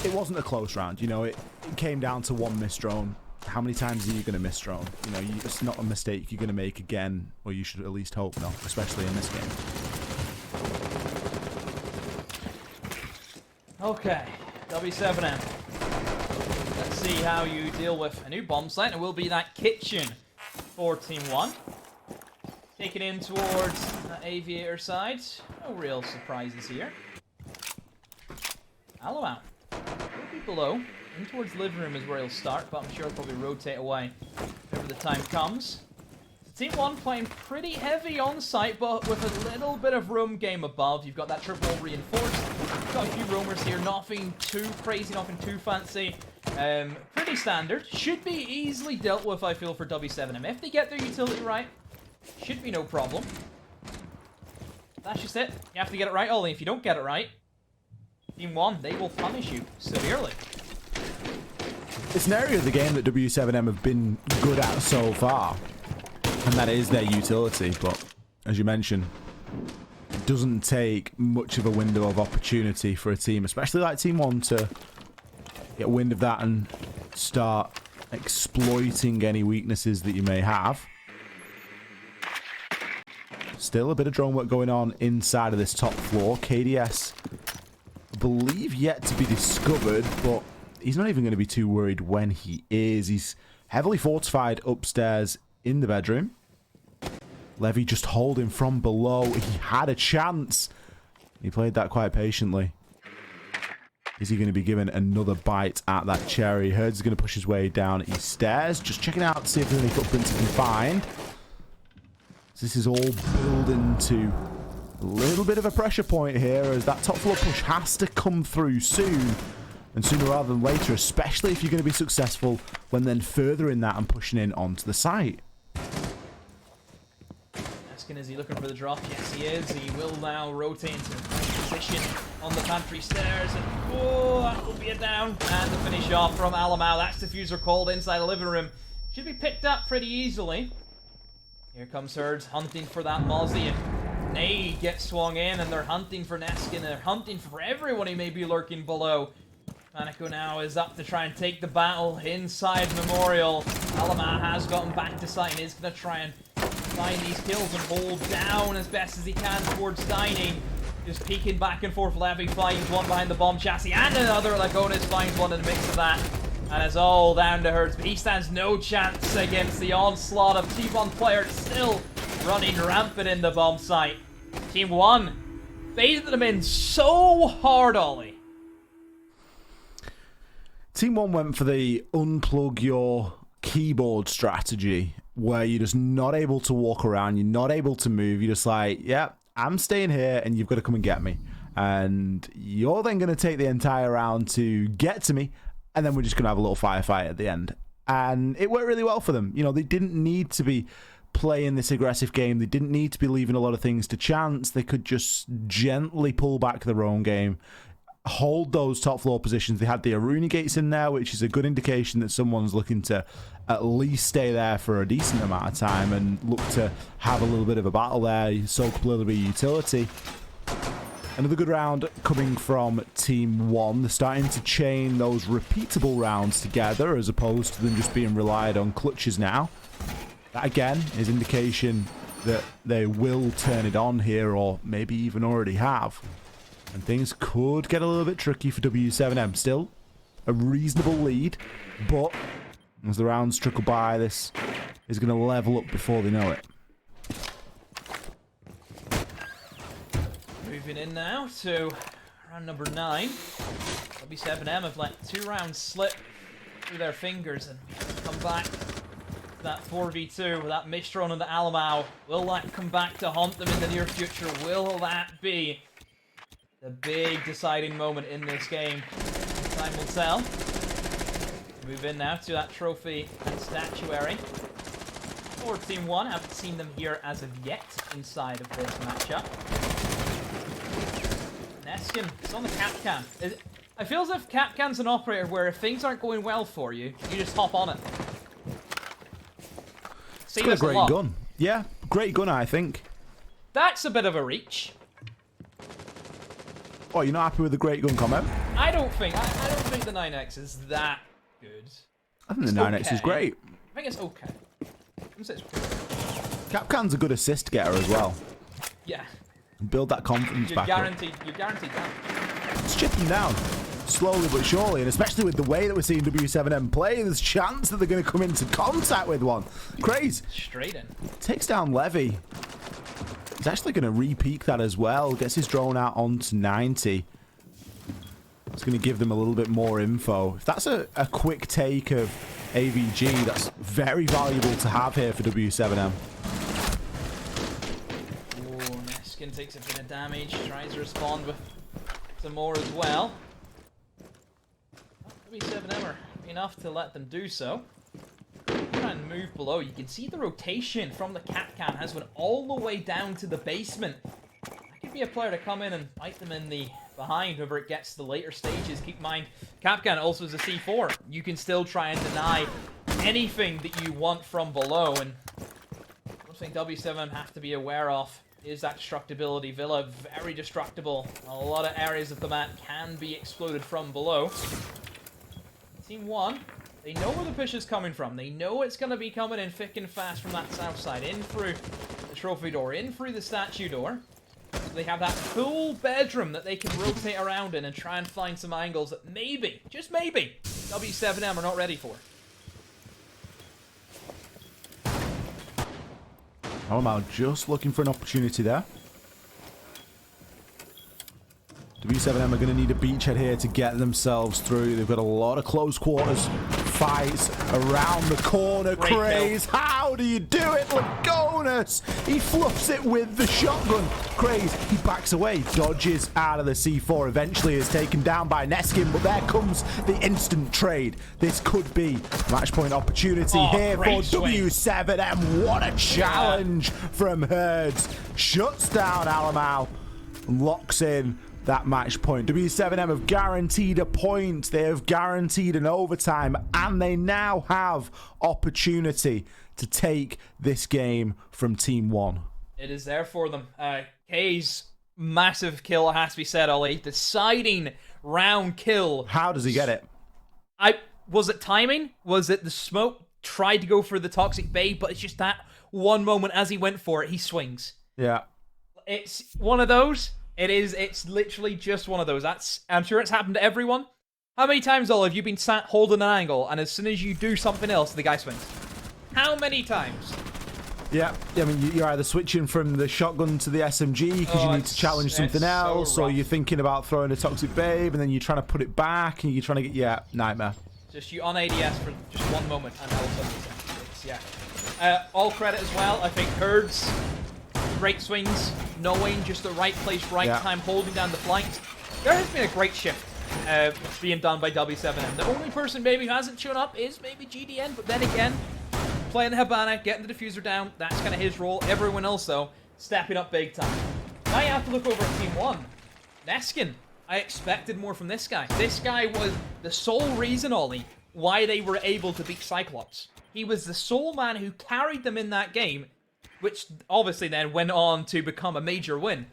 it wasn't a close round. You know, it came down to 1 misthrown. How many times are you going to misthrown? You know, it's not a mistake you're going to make again, or you should at least hope not, especially in this game. Okay, W7M. Let's see how you deal with a new bomb site. It will be that kitchen for Team 1. Taking in towards the aviator side. No real surprises here. Alamau will be below. In towards living room is where he'll start, but I'm sure he'll probably rotate away whenever the time comes. Team 1 playing pretty heavy on site, but with a little bit of room game above. You've got that triple reinforced. You've got a few roamers here, nothing too crazy, nothing too fancy. Pretty standard. Should be easily dealt with, I feel, for W7M. If they get their utility right, should be no problem. That's just it. You have to get it right, Ollie. If you don't get it right, Team 1, they will punish you severely. It's an area of the game that W7M have been good at so far, and that is their utility, but as you mentioned, it doesn't take much of a window of opportunity for a team, especially like Team 1, to get wind of that and start exploiting any weaknesses that you may have. Still a bit of drone work going on inside of this top floor. KDS, I believe, yet to be discovered, but he's not even going to be too worried when he is. He's heavily fortified upstairs in the bedroom. Levy just holding from below. He had a chance. He played that quite patiently. Is he going to be given another bite at that cherry? Herds is going to push his way down these stairs. Just checking out to see if there's any footprints he can find. So this is all building to a little bit of a pressure point here, as that top floor push has to come through soon. And sooner rather than later, especially if you're going to be successful when then furthering that and pushing in onto the site. Asking, is he looking for the drop? Yes, he is. He will now rotate into position on the pantry stairs. And oh, that will be a down. And the finish off from Alamau. That's diffuser called inside the living room. Should be picked up pretty easily. Here comes Herds hunting for that Mozzie. And Nade gets swung in, and they're hunting for Neskin. They're hunting for everyone who may be lurking below. Panico now is up to try and take the battle inside Memorial. Alama has gotten back to site and is going to try and find these kills and hold down as best as he can towards Dining. Just peeking back and forth. Levy finds one behind the bomb chassis and another. Lagonis finds one in the mix of that. And it's all down to Hertz, but he stands no chance against the onslaught of T1 players still running rampant in the bomb site. Team 1 baited them in so hard, Ollie. Team 1 went for the unplug your keyboard strategy, where you're just not able to walk around, you're not able to move, you're just like, yeah, I'm staying here and you've got to come and get me. And you're then going to take the entire round to get to me, and then we're just going to have a little firefight at the end. And it worked really well for them. You know, they didn't need to be playing this aggressive game. They didn't need to be leaving a lot of things to chance. They could just gently pull back their own game, hold those top floor positions. They had the Aruni gates in there, which is a good indication that someone's looking to at least stay there for a decent amount of time and look to have a little bit of a battle there, soak up a little bit of utility. Another good round coming from Team 1. They're starting to chain those repeatable rounds together as opposed to them just being relied on clutches now. That again is indication that they will turn it on here, or maybe even already have. And things could get a little bit tricky for W7M. Still a reasonable lead, but as the rounds trickle by, this is going to level up before they know it. Moving in now to round number 9. W7M have let 2 rounds slip through their fingers and come back to that 4v2 with that Mistron and the Alamau. Will that come back to haunt them in the near future? Will that be the big deciding moment in this game? Time will tell. Move in now to that trophy and statuary. For Team 1, haven't seen them here as of yet inside of this matchup. Neskin, it's on the Capcan. I feel as if Capcan's an operator where if things aren't going well for you, you just hop on it. It's got a great gun. Yeah, great gun, I think. That's a bit of a reach. Oh, you're not happy with the great gun comment? I don't think the 9X is that good. I think the 9X is great. I think it's okay. I'm saying it's okay. Capcan's a good assist getter as well. Yeah. Build that confidence back You're up. guaranteed that. It's chipping down, slowly but surely, and especially with the way that we're seeing W7M play, there's a chance that they're going to come into contact with one. Crazy. Straight in. Takes down Levy. He's actually going to re-peak that as well. Gets his drone out onto 90. It's going to give them a little bit more info. If that's a quick take of AVG, that's very valuable to have here for W7M. Takes a bit of damage, tries to respond with some more as well. W7M are enough to let them do so. Try and move below. You can see the rotation from the Capcan has went all the way down to the basement. That could be a player to come in and bite them in the behind whenever it gets to the later stages. Keep in mind, Capcan also is a C4. You can still try and deny anything that you want from below, and one thing W7M have to be aware of is that destructibility. Villa, very destructible. A lot of areas of the map can be exploded from below. Team 1, they know where the push is coming from. They know it's going to be coming in thick and fast from that south side. In through the trophy door, in through the statue door. So they have that full bedroom that they can rotate around in and try and find some angles that maybe, just maybe, W7M are not ready for. Alamau just looking for an opportunity there. W7M are going to need a beachhead here to get themselves through. They've got a lot of close quarters fights around the corner. Craze, how do you do it? Lagonis, he fluffs it with the shotgun. Craze, he backs away, dodges out of the C4, eventually is taken down by Neskin, but there comes the instant trade. This could be match point opportunity here for W7M. What a challenge from Herds. Shuts down Alamau, locks in that match point. W7M have guaranteed a point. They have guaranteed an overtime, and they now have opportunity to take this game from Team 1. It is there for them. K's massive kill, it has to be said, Ollie. Deciding round kill. How does he get it? Was it timing? Was it the smoke? Tried to go for the toxic bait, but it's just that one moment as he went for it, he swings. Yeah. It's one of those. It's literally just one of those. I'm sure it's happened to everyone. How many times, Ollie, have you been sat holding an angle, and as soon as you do something else, the guy swings? How many times? Yeah, I mean, you're either switching from the shotgun to the SMG because you need to challenge something else, or you're thinking about throwing a toxic babe, and then you're trying to put it back, and you're trying to get, yeah, nightmare. Just you on ADS for just one moment, and all of a sudden it's yeah. All credit as well, I think Herds, great swings, knowing just the right place, right time, holding down the flanks. There has been a great shift being done by W7M. The only person maybe who hasn't shown up is maybe GDN, but then again, playing the Habana, getting the diffuser down, that's kind of his role. Everyone else, though, stepping up big time. Now you have to look over at Team 1. Neskin. I expected more from this guy. This guy was the sole reason, Ollie, why they were able to beat Cyclops. He was the sole man who carried them in that game, which obviously then went on to become a major win.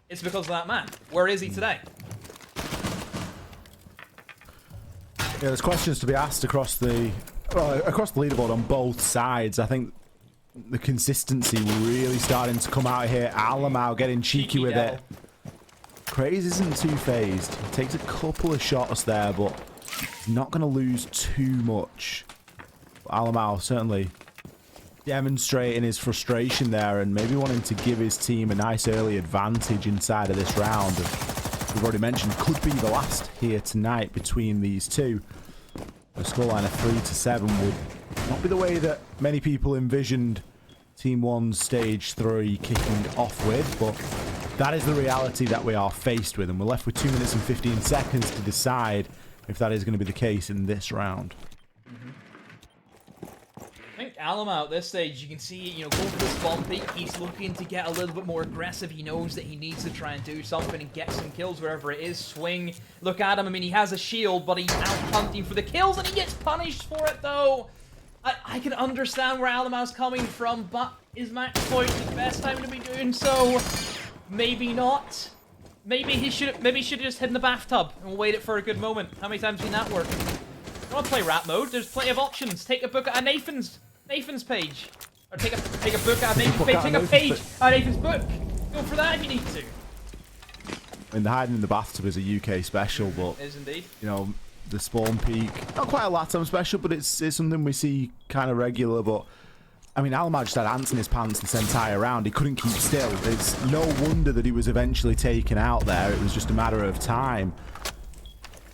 It's because of that man. Where is he today? Yeah, there's questions to be asked across the leaderboard on both sides. I think the consistency really starting to come out here. Alamau getting cheeky with it. Craze isn't too phased. He takes a couple of shots there, but he's not going to lose too much. Alamau certainly demonstrating his frustration there and maybe wanting to give his team a nice early advantage inside of this round. We've already mentioned could be the last here tonight between these two. A scoreline of 3-7 would not be the way that many people envisioned Team 1's Stage 3 kicking off with, but that is the reality that we are faced with, and we're left with 2 minutes and 15 seconds to decide if that is going to be the case in this round. I think Alamau at this stage, you can see, go for the spawn peak. He's looking to get a little bit more aggressive. He knows that he needs to try and do something and get some kills wherever it is. Swing. Look at him. I mean, he has a shield, but he's out hunting for the kills, and he gets punished for it, though. I can understand where Alamau's coming from, but is match point the best time to be doing so? Maybe not. Maybe he should have just hid in the bathtub and waited for a good moment. How many times have you seen that work? I want to play rap mode. There's plenty of options. Take a book at Nathan's page. Or take a book at Nathan's page. Take a page at Nathan's book. Go for that if you need to. I mean, the hiding in the bathtub is a UK special, but it is indeed. The spawn peak, not quite a LATAM special, but it's something we see kind of regular. But I mean, Alamau just had ants in his pants this entire round. He couldn't keep still. It's no wonder that he was eventually taken out there. It was just a matter of time,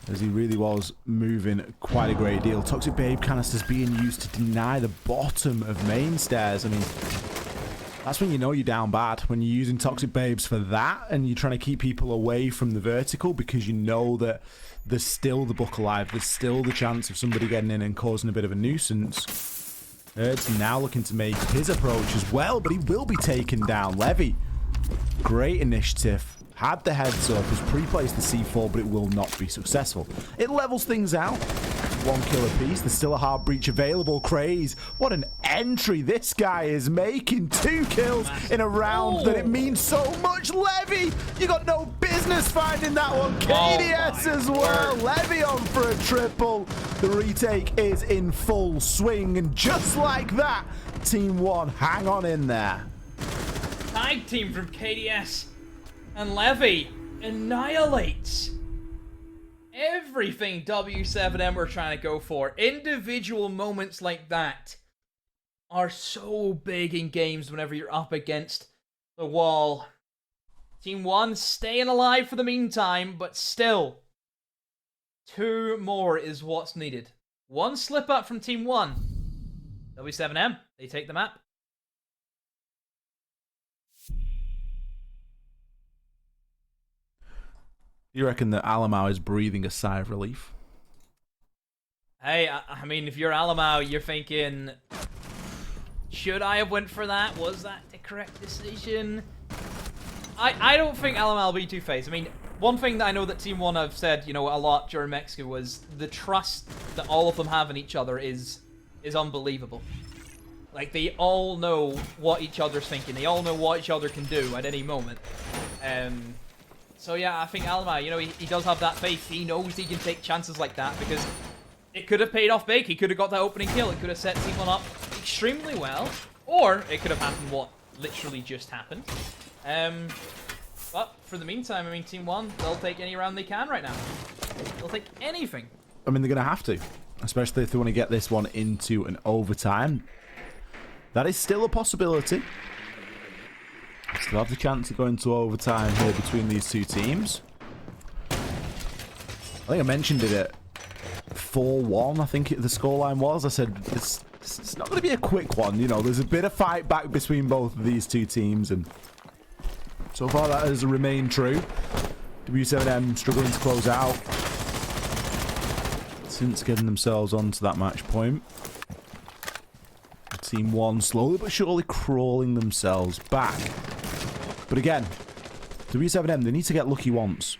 as he really was moving quite a great deal. Toxic Babe canisters being used to deny the bottom of main stairs. I mean, that's when you know you're down bad, when you're using Toxic Babes for that and you're trying to keep people away from the vertical because you know that there's still the book alive. There's still the chance of somebody getting in and causing a bit of a nuisance. It's now looking to make his approach as well, but he will be taken down. Levy, great initiative. Had the heads up, has pre-placed the C4, but it will not be successful. It levels things out. 1 kill apiece. There's still a hard breach available. Craze. What an entry this guy is making. 2 kills in a round that it means so much. Levy, you got no business finding that one. KDS as well. Levy on for a triple. The retake is in full swing. And just like that, Team 1 hang on in there. Tag team from KDS and Levy annihilates everything W7M were trying to go for. Individual moments like that are so big in games whenever you're up against the wall. Team 1 staying alive for the meantime, but still, 2 more is what's needed. 1 slip up from Team 1. W7M, they take the map. You reckon that Alamau is breathing a sigh of relief? Hey, I mean, if you're Alamau, you're thinking, should I have went for that? Was that the correct decision? I don't think Alamau will be two-faced. I mean, one thing that I know that Team 1 have said, a lot during Mexico was the trust that all of them have in each other is unbelievable. Like, they all know what each other's thinking. They all know what each other can do at any moment. So yeah, I think Alma, you know, he does have that faith. He knows he can take chances like that because it could have paid off big. He could have got that opening kill. It could have set Team 1 up extremely well. Or it could have happened what literally just happened. But for the meantime, I mean, Team 1, they'll take any round they can right now. They'll take anything. I mean, they're going to have to. Especially if they want to get this one into an overtime. That is still a possibility. Still have the chance of going to overtime here between these two teams. I think I mentioned it at 4-1, I think the scoreline was. I said, it's not going to be a quick one. You know, there's a bit of fight back between both of these two teams. And so far that has remained true. W7M struggling to close out. Since getting themselves onto that match point. Team 1 slowly but surely crawling themselves back. But again, W7M, they need to get lucky once.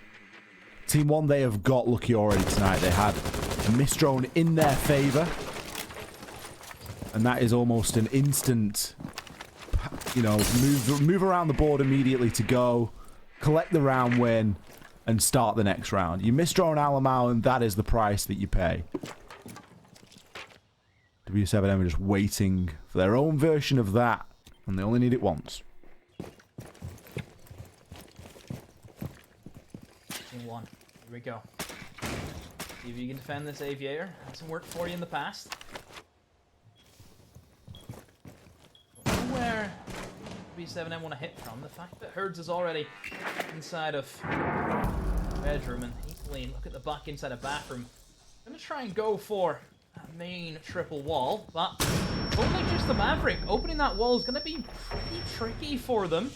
Team 1, they have got lucky already tonight. They had a missed drone in their favour. And that is almost an instant, you know, move around the board immediately to go, collect the round win, and start the next round. You miss drone Alamo, and that is the price that you pay. W7M are just waiting for their own version of that, and they only need it once. Team 1, here we go. See if you can defend this aviator. Hasn't worked for you in the past. Where W7M want to hit from? The fact that Herds is already inside of bedroom and equally look at the back inside a bathroom. Gonna try and go for a main triple wall, but only just the Maverick. Opening that wall is gonna be pretty tricky for them.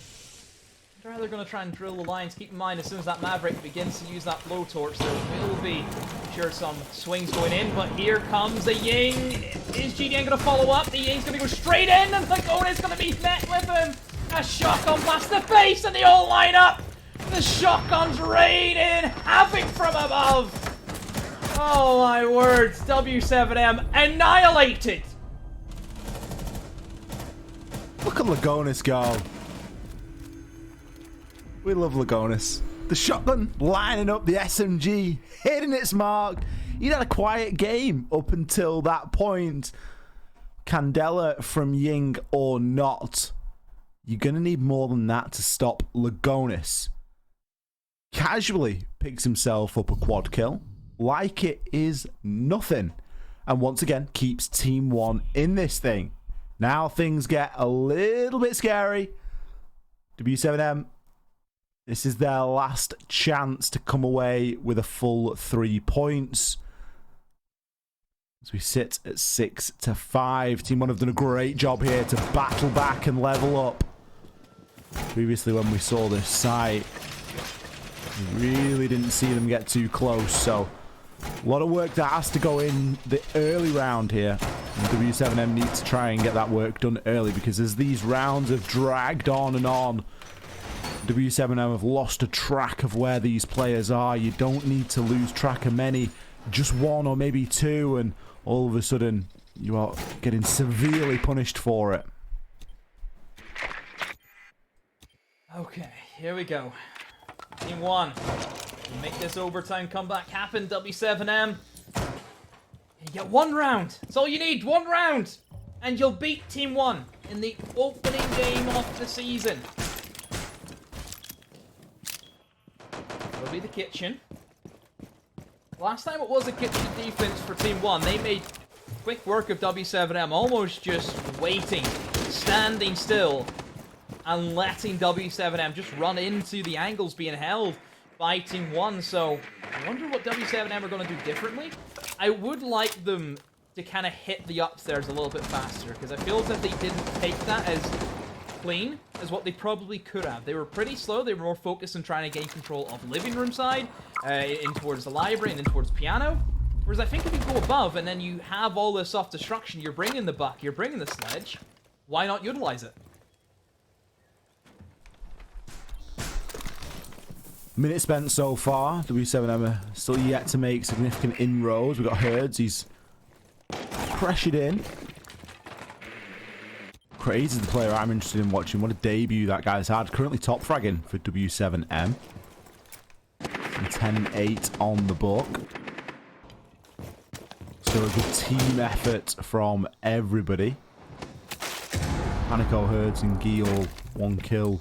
They're either gonna try and drill the lines. Keep in mind, as soon as that Maverick begins to use that blowtorch, there will be, I'm sure, some swings going in. But here comes the Ying. Is GDN gonna follow up? The Ying's gonna go straight in, and the Gona's gonna be met with him. A shotgun past the face, and they all line up. The shotguns raining havoc from above. Oh my words, W7M annihilated. Look at Lagonis go. We love Lagonis. The shotgun lining up the SMG, hitting its mark. He'd had a quiet game up until that point. Candela from Ying or not. You're going to need more than that to stop Lagonis. Casually picks himself up a quad kill. Like it is nothing. And once again, keeps Team 1 in this thing. Now things get a little bit scary. W7M, this is their last chance to come away with a full 3 points. As we sit at 6-5. Team 1 have done a great job here to battle back and level up. Previously when we saw this site, we really didn't see them get too close. So a lot of work that has to go in the early round here. And W7M needs to try and get that work done early, because as these rounds have dragged on and on, W7M have lost a track of where these players are. You don't need to lose track of many, just one or maybe two, and all of a sudden you are getting severely punished for it. Okay, here we go. Team 1. Make this overtime comeback happen, W7M. You get 1 round. That's all you need, 1 round. And you'll beat Team 1 in the opening game of the season. It'll be the kitchen. Last time it was a kitchen defense for Team 1. They made quick work of W7M, almost just waiting, standing still, and letting W7M just run into the angles being held by Team 1. So I wonder what W7M are going to do differently. I would like them to kind of hit the upstairs a little bit faster, because I feel as if they didn't take that as clean as what they probably could have. They were pretty slow. They were more focused on trying to gain control of the living room side, in towards the library and then towards piano. Whereas I think if you go above and then you have all this soft destruction, you're bringing the buck, you're bringing the sledge, why not utilize it? Minute spent so far. W7M are still yet to make significant inroads. We've got Herds. He's pressured in. Crazy is the player I'm interested in watching. What a debut that guy's had. Currently top fragging for W7M. And 10-8 on the book. So a good team effort from everybody. Panico, Herds, and Geel, 1 kill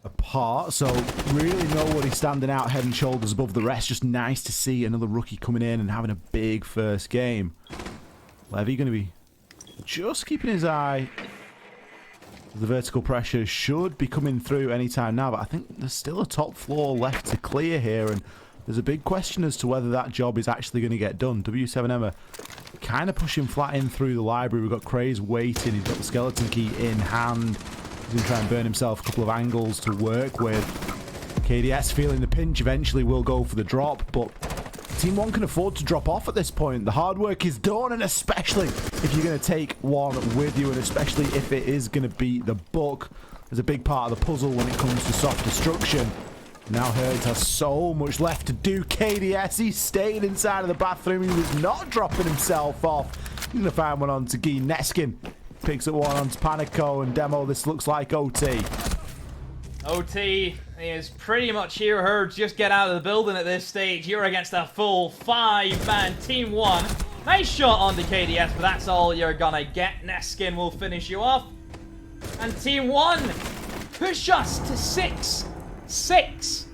apart. So really nobody standing out head and shoulders above the rest. Just nice to see another rookie coming in and having a big first game. Levy going to be just keeping his eye. The vertical pressure should be coming through anytime now, but I think there's still a top floor left to clear here, and there's a big question as to whether that job is actually going to get done. W7M are kind of pushing flat in through the library. We've got Craze waiting. He's got the skeleton key in hand. He's going to try and burn himself a couple of angles to work with. KDS feeling the pinch eventually will go for the drop, but Team 1 can afford to drop off at this point. The hard work is done, and especially if you're going to take one with you, and especially if it is going to be the book. There's a big part of the puzzle when it comes to soft destruction. Now Herds has so much left to do. KDS, he stayed inside of the bathroom. He was not dropping himself off. He's going to find one on to Guy. Neskin picks up one on to Panico, and Demo, this looks like OT. OT is pretty much here. Herds, just get out of the building at this stage. You're against a full 5-man Team 1. Nice shot on the KDS, but that's all you're gonna get. Neskin will finish you off. And Team 1 push us to 6-6.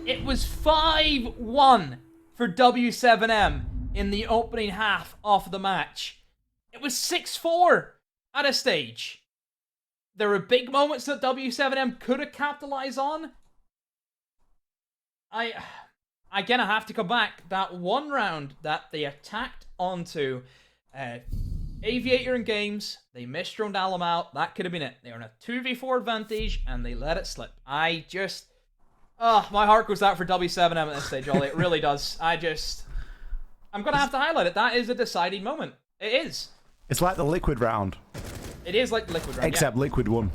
It was 5-1 for W7M in the opening half of the match. It was 6-4 at a stage. There were big moments that W7M could have capitalized on. Again, I have to come back. That one round that they attacked onto Aviator and Games, they misdroned Alum out. That could have been it. They were in a 2v4 advantage, and they let it slip. My heart goes out for W7M at this stage, Ollie. It really does. I'm going to have to highlight it. That is a deciding moment. It is. It's like the Liquid round. It is like the Liquid round, except Liquid won.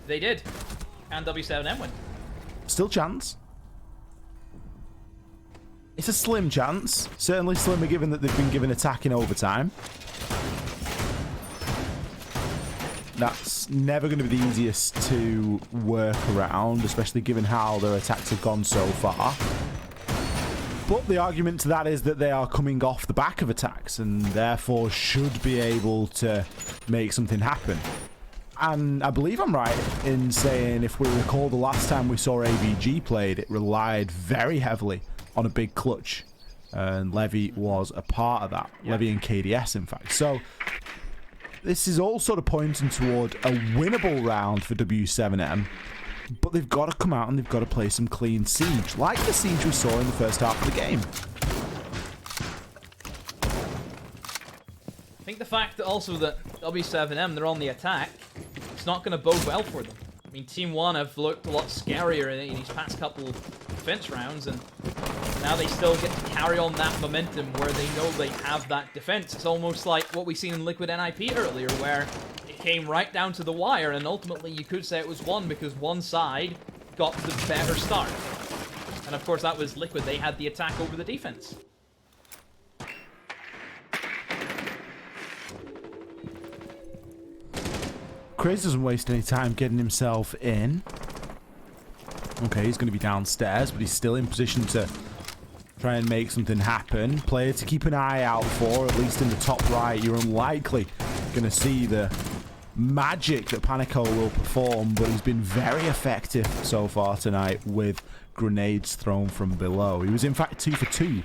They did. And W7M win. Still chance. It's a slim chance. Certainly slimmer given that they've been given attack in overtime. That's never going to be the easiest to work around, especially given how their attacks have gone so far. But the argument to that is that they are coming off the back of attacks and therefore should be able to make something happen. And I believe I'm right in saying, if we recall the last time we saw AVG played, it relied very heavily on a big clutch. And Levy was a part of that. Yeah. Levy and KDS, in fact. So this is all sort of pointing toward a winnable round for W7M. But they've got to come out and they've got to play some clean siege, like the siege we saw in the first half of the game. I think the fact that also that W7M, they're on the attack, it's not going to bode well for them. I mean, Team 1 have looked a lot scarier in these past couple of defense rounds, and now they still get to carry on that momentum where they know they have that defense. It's almost like what we seen in Liquid NIP earlier, where it came right down to the wire, and ultimately you could say it was won because one side got the better start. And of course that was Liquid. They had the attack over the defense. Craze doesn't waste any time getting himself in. Okay, he's going to be downstairs, but he's still in position to try and make something happen. Player to keep an eye out for, at least in the top right. You're unlikely going to see the magic that Panico will perform, but he's been very effective so far tonight with grenades thrown from below. He was in fact 2 for 2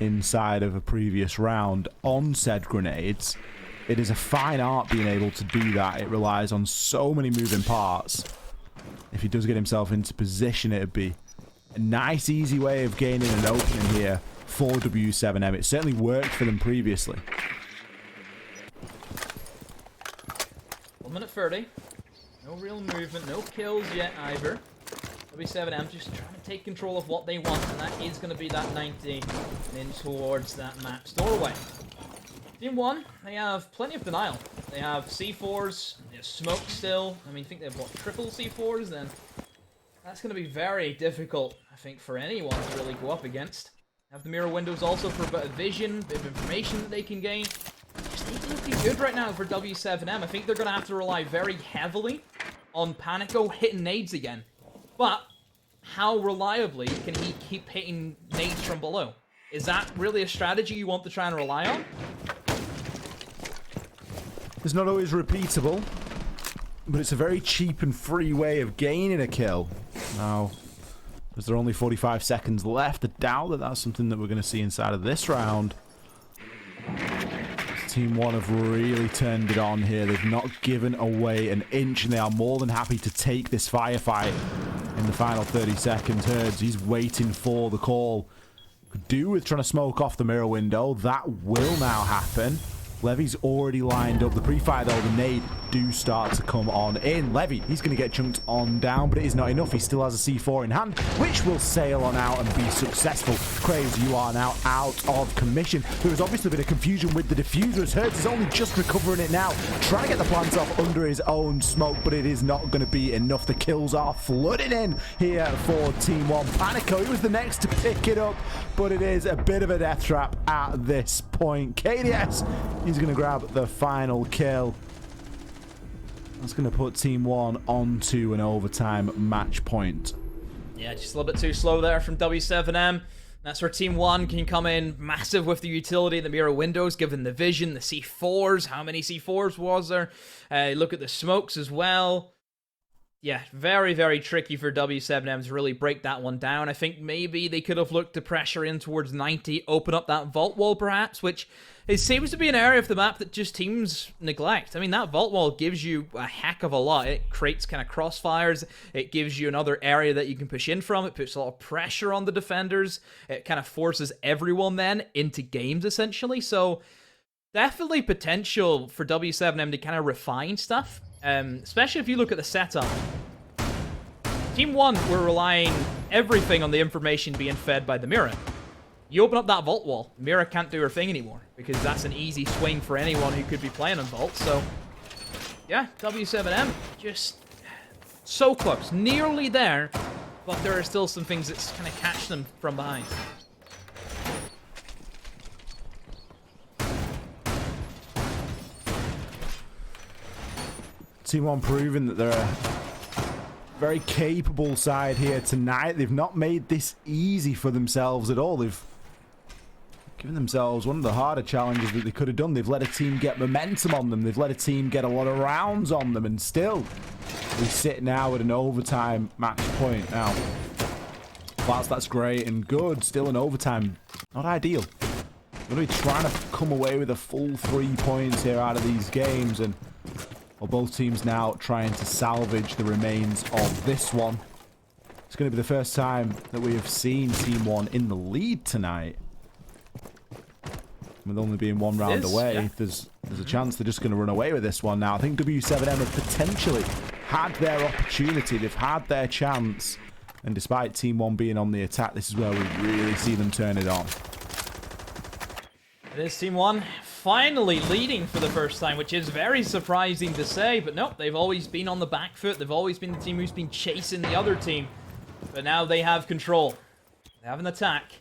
inside of a previous round on said grenades. It is a fine art being able to do that. It relies on so many moving parts. If he does get himself into position, it would be a nice, easy way of gaining an opening here for W7M. It certainly worked for them previously. 1 minute 30. No real movement, no kills yet either. W7M just trying to take control of what they want, and that is going to be that 90 in towards that map's doorway. Team 1, they have plenty of denial. They have C4s, they have smoke still. I mean, I think they have, what, triple C4s? Then that's going to be very difficult, I think, for anyone to really go up against. Have the mirror windows also for a bit of vision, a bit of information that they can gain. Just It's looking good right now for W7M. I think they're going to have to rely very heavily on Panico hitting nades again. But how reliably can he keep hitting nades from below? Is that really a strategy you want to try and rely on? It's not always repeatable, but it's a very cheap and free way of gaining a kill. Now, as there are only 45 seconds left, I doubt that that's something that we're going to see inside of this round. Team One have really turned it on here. They've not given away an inch, and they are more than happy to take this firefight in the final 30 seconds. Herds, he's waiting for the call. Could do with trying to smoke off the mirror window. That will now happen. Levy's already lined up. The pre-fire, though, the nade do start to come on in. Levy, he's going to get chunked on down, but it is not enough. He still has a C4 in hand, which will sail on out and be successful. Craze, you are now out of commission. There has obviously been a confusion with the diffuser, as Hertz is only just recovering it now, trying to get the plants off under his own smoke, but it is not going to be enough. The kills are flooding in here for Team One. Panico, he was the next to pick it up, but it is a bit of a death trap at this point. KDS, he's going to grab the final kill. That's going to put Team One onto an overtime match point. Yeah, just a little bit too slow there from W7M. That's where Team One can come in massive with the utility, the mirror windows, given the vision, the C4s. How many C4s was there? Look at the smokes as well. Yeah, very, very tricky for W7M to really break that one down. I think maybe they could have looked to pressure in towards 90, open up that vault wall perhaps, which it seems to be an area of the map that just teams neglect. I mean, that vault wall gives you a heck of a lot. It creates kind of crossfires. It gives you another area that you can push in from. It puts a lot of pressure on the defenders. It kind of forces everyone then into games, essentially. So definitely potential for W7M to kind of refine stuff. Especially if you look at the setup. Team One were relying everything on the information being fed by the mirror. You open up that vault wall, mirror can't do her thing anymore, because that's an easy swing for anyone who could be playing on vault. So, yeah, W7M just so close, nearly there, but there are still some things that's kind of catch them from behind. Team One proving that they're a very capable side here tonight. They've not made this easy for themselves at all. They've given themselves one of the harder challenges that they could have done. They've let a team get momentum on them. They've let a team get a lot of rounds on them, and still we sit now at an overtime match point. Now, whilst that's great and good, still an overtime, not ideal. We're going to be trying to come away with a full 3 points here out of these games, and well, both teams now trying to salvage the remains of this one. It's going to be the first time that we have seen Team One in the lead tonight. With only being one round away, yeah. There's a chance they're just going to run away with this one now. I think W7M have potentially had their opportunity. They've had their chance. And despite Team One being on the attack, this is where we really see them turn it on. It is Team One finally leading for the first time, which is very surprising to say, but nope, they've always been on the back foot. They've always been the team who's been chasing the other team, but now they have control. They have an attack.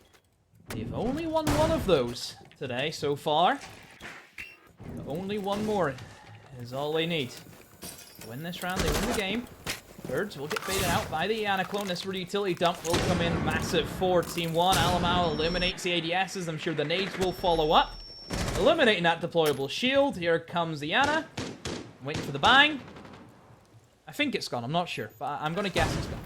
They've only won one of those today so far. Only one more is all they need. To win this round, they win the game. Birds will get faded out by the Iana clone. This utility dump will come in massive for Team One. Alamau eliminates the ADSs. I'm sure the nades will follow up. Eliminating that deployable shield. Here comes the Iana. I'm waiting for the bang. I think it's gone. I'm not sure, but I'm going to guess it's gone.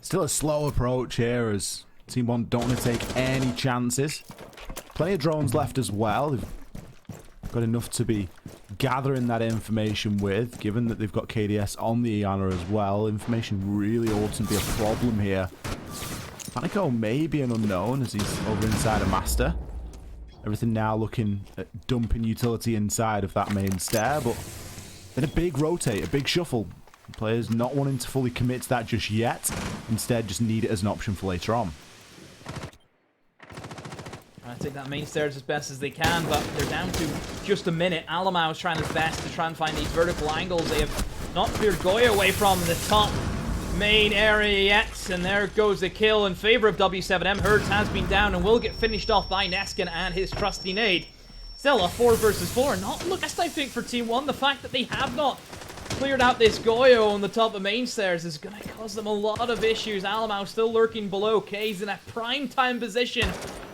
Still a slow approach here as Team One don't want to take any chances. Plenty of drones left as well. They've got enough to be gathering that information with, given that they've got KDS on the Iana as well. Information really oughtn't be a problem here. Panico may be an unknown as he's over inside a master. Everything now looking at dumping utility inside of that main stair, but then a big rotate, a big shuffle. Players not wanting to fully commit to that just yet. Instead, just need it as an option for later on. Trying to take that main stairs as best as they can, but they're down to just a minute. Alamau is trying his best to try and find these vertical angles. They have not cleared Goya away from the top main area yet, and there goes the kill in favor of W7M. Hertz has been down and will get finished off by Neskin and his trusty nade. Still a 4 versus 4, not the best, I think, for Team 1. The fact that they have not cleared out this Goyo on the top of main stairs is going to cause them a lot of issues. Alamau still lurking below. K's in a prime time position.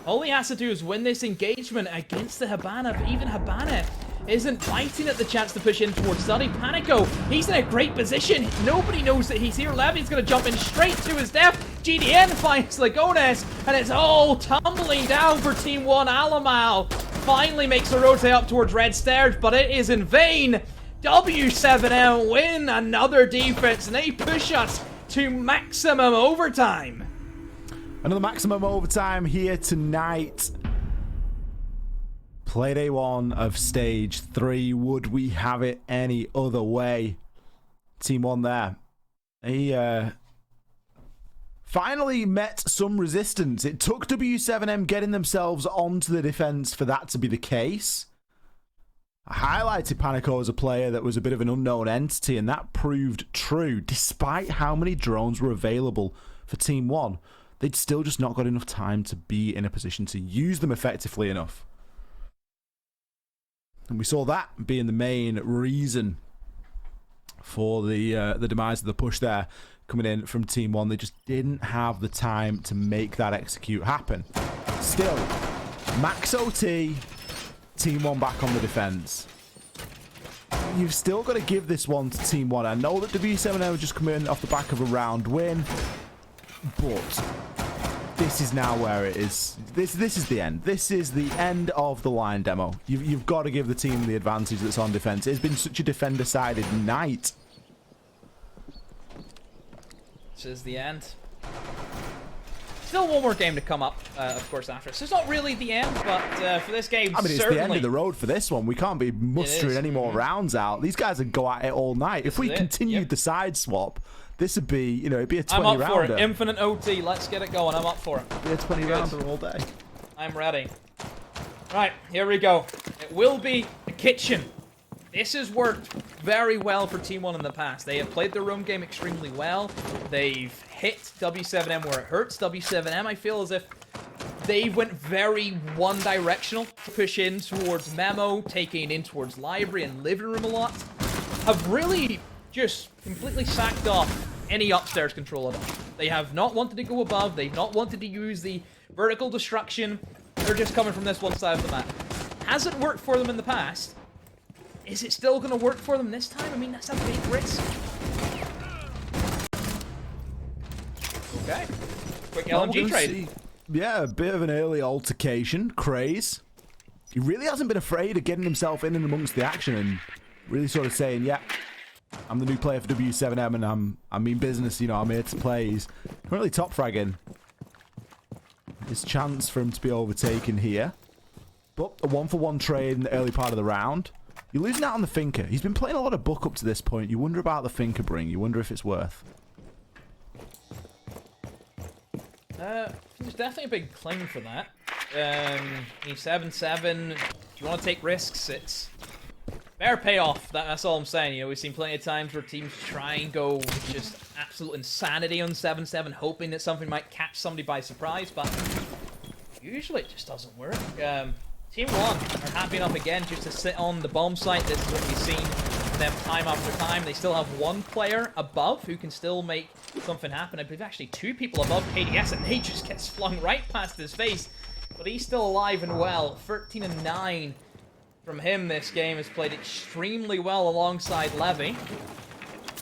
All he has to do is win this engagement against the Habana, but even Habana isn't biting at the chance to push in towards Study. Panico, he's in a great position. Nobody knows that he's here. Levy's going to jump in straight to his death. GDN finds Lagones, and it's all tumbling down for Team 1. Alamau finally makes a rotate up towards red stairs, but it is in vain. W7M win another defense, and they push us to maximum overtime. Another maximum overtime here tonight. Playday 1 of stage 3. Would we have it any other way? Team 1 there. He finally met some resistance. It took W7M getting themselves onto the defense for that to be the case. I highlighted Panico as a player that was a bit of an unknown entity, and that proved true. Despite how many drones were available for Team 1, they'd still just not got enough time to be in a position to use them effectively enough. And we saw that being the main reason for the demise of the push there coming in from Team 1. They just didn't have the time to make that execute happen. Still, max OT, Team 1 back on the defense. You've still got to give this one to Team 1. I know that W7M have just come in off the back of a round win, but this is now where it is. This is the end. This is the end of the line demo. You've got to give the team the advantage that's on defense. It's been such a defender-sided night. This is the end. Still one more game to come up, of course, after. So it's not really the end, but for this game, I mean, it's the end of the road for this one. We can't be mustering any more rounds out. These guys would go at it all night. If we continued the side swap, this would be, you know, it'd be a 20 rounder. I'm up for it. Infinite OT. Let's get it going. I'm up for it. It'd be a 20 rounder all day. I'm ready. Right, here we go. It will be a kitchen. This has worked very well for Team 1 in the past. They have played their own game extremely well. They've hit W7M where it hurts. W7M, I feel as if they went very one-directional to push in towards Memo, taking in towards Library and Living Room a lot. Have really just completely sacked off any upstairs control at all. They have not wanted to go above. They've not wanted to use the vertical destruction. They're just coming from this one side of the map. Hasn't worked for them in the past. Is it still going to work for them this time? I mean, that's a big risk. Okay. Quick LMG trade. Yeah, a bit of an early altercation. Craze. He really hasn't been afraid of getting himself in and amongst the action and really sort of saying, yeah, I'm the new player for W7M and I mean business, you know, I'm here to play. He's currently top fragging. There's a chance for him to be overtaken here. But a 1-for-1 trade in the early part of the round. You're losing out on the Finker. He's been playing a lot of Buck up to this point. You wonder about the Finker bring. You wonder if it's worth. There's definitely a big claim for that. 7-7. If you want to take risks, it's fair payoff. That's all I'm saying. You know, we've seen plenty of times where teams try and go just absolute insanity on 7-7, hoping that something might catch somebody by surprise, but usually it just doesn't work. Team 1 are happy enough again just to sit on the bomb site. This is what we've seen from them time after time. They still have one player above who can still make something happen. I believe actually 2 people above KDS, and they just gets flung right past his face. But he's still alive and well. 13-9 from him this game. Has played extremely well alongside Levy.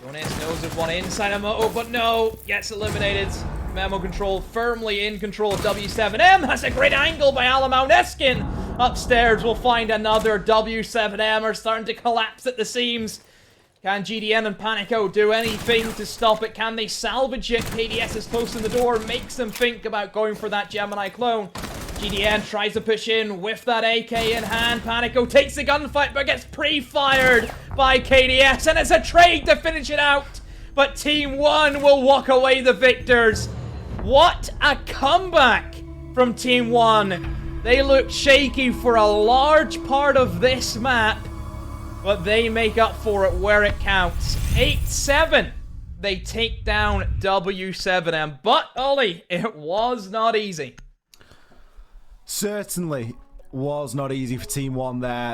Jonas knows there's one inside him. Oh, but no, gets eliminated. Memo control firmly in control of W7M. That's a great angle by Alamau Neskin. Upstairs, we'll find another. W7M are starting to collapse at the seams. Can GDN and Panico do anything to stop it? Can they salvage it? KDS is close in the door, makes them think about going for that Gemini clone. GDN tries to push in with that AK in hand. Panico takes the gunfight, but gets pre-fired by KDS, and it's a trade to finish it out. But Team 1 will walk away the victors. What a comeback from Team 1. They looked shaky for a large part of this map, but they make up for it where it counts. 8-7 they take down W7M. But, Ollie, it was not easy. Certainly was not easy for Team 1 there.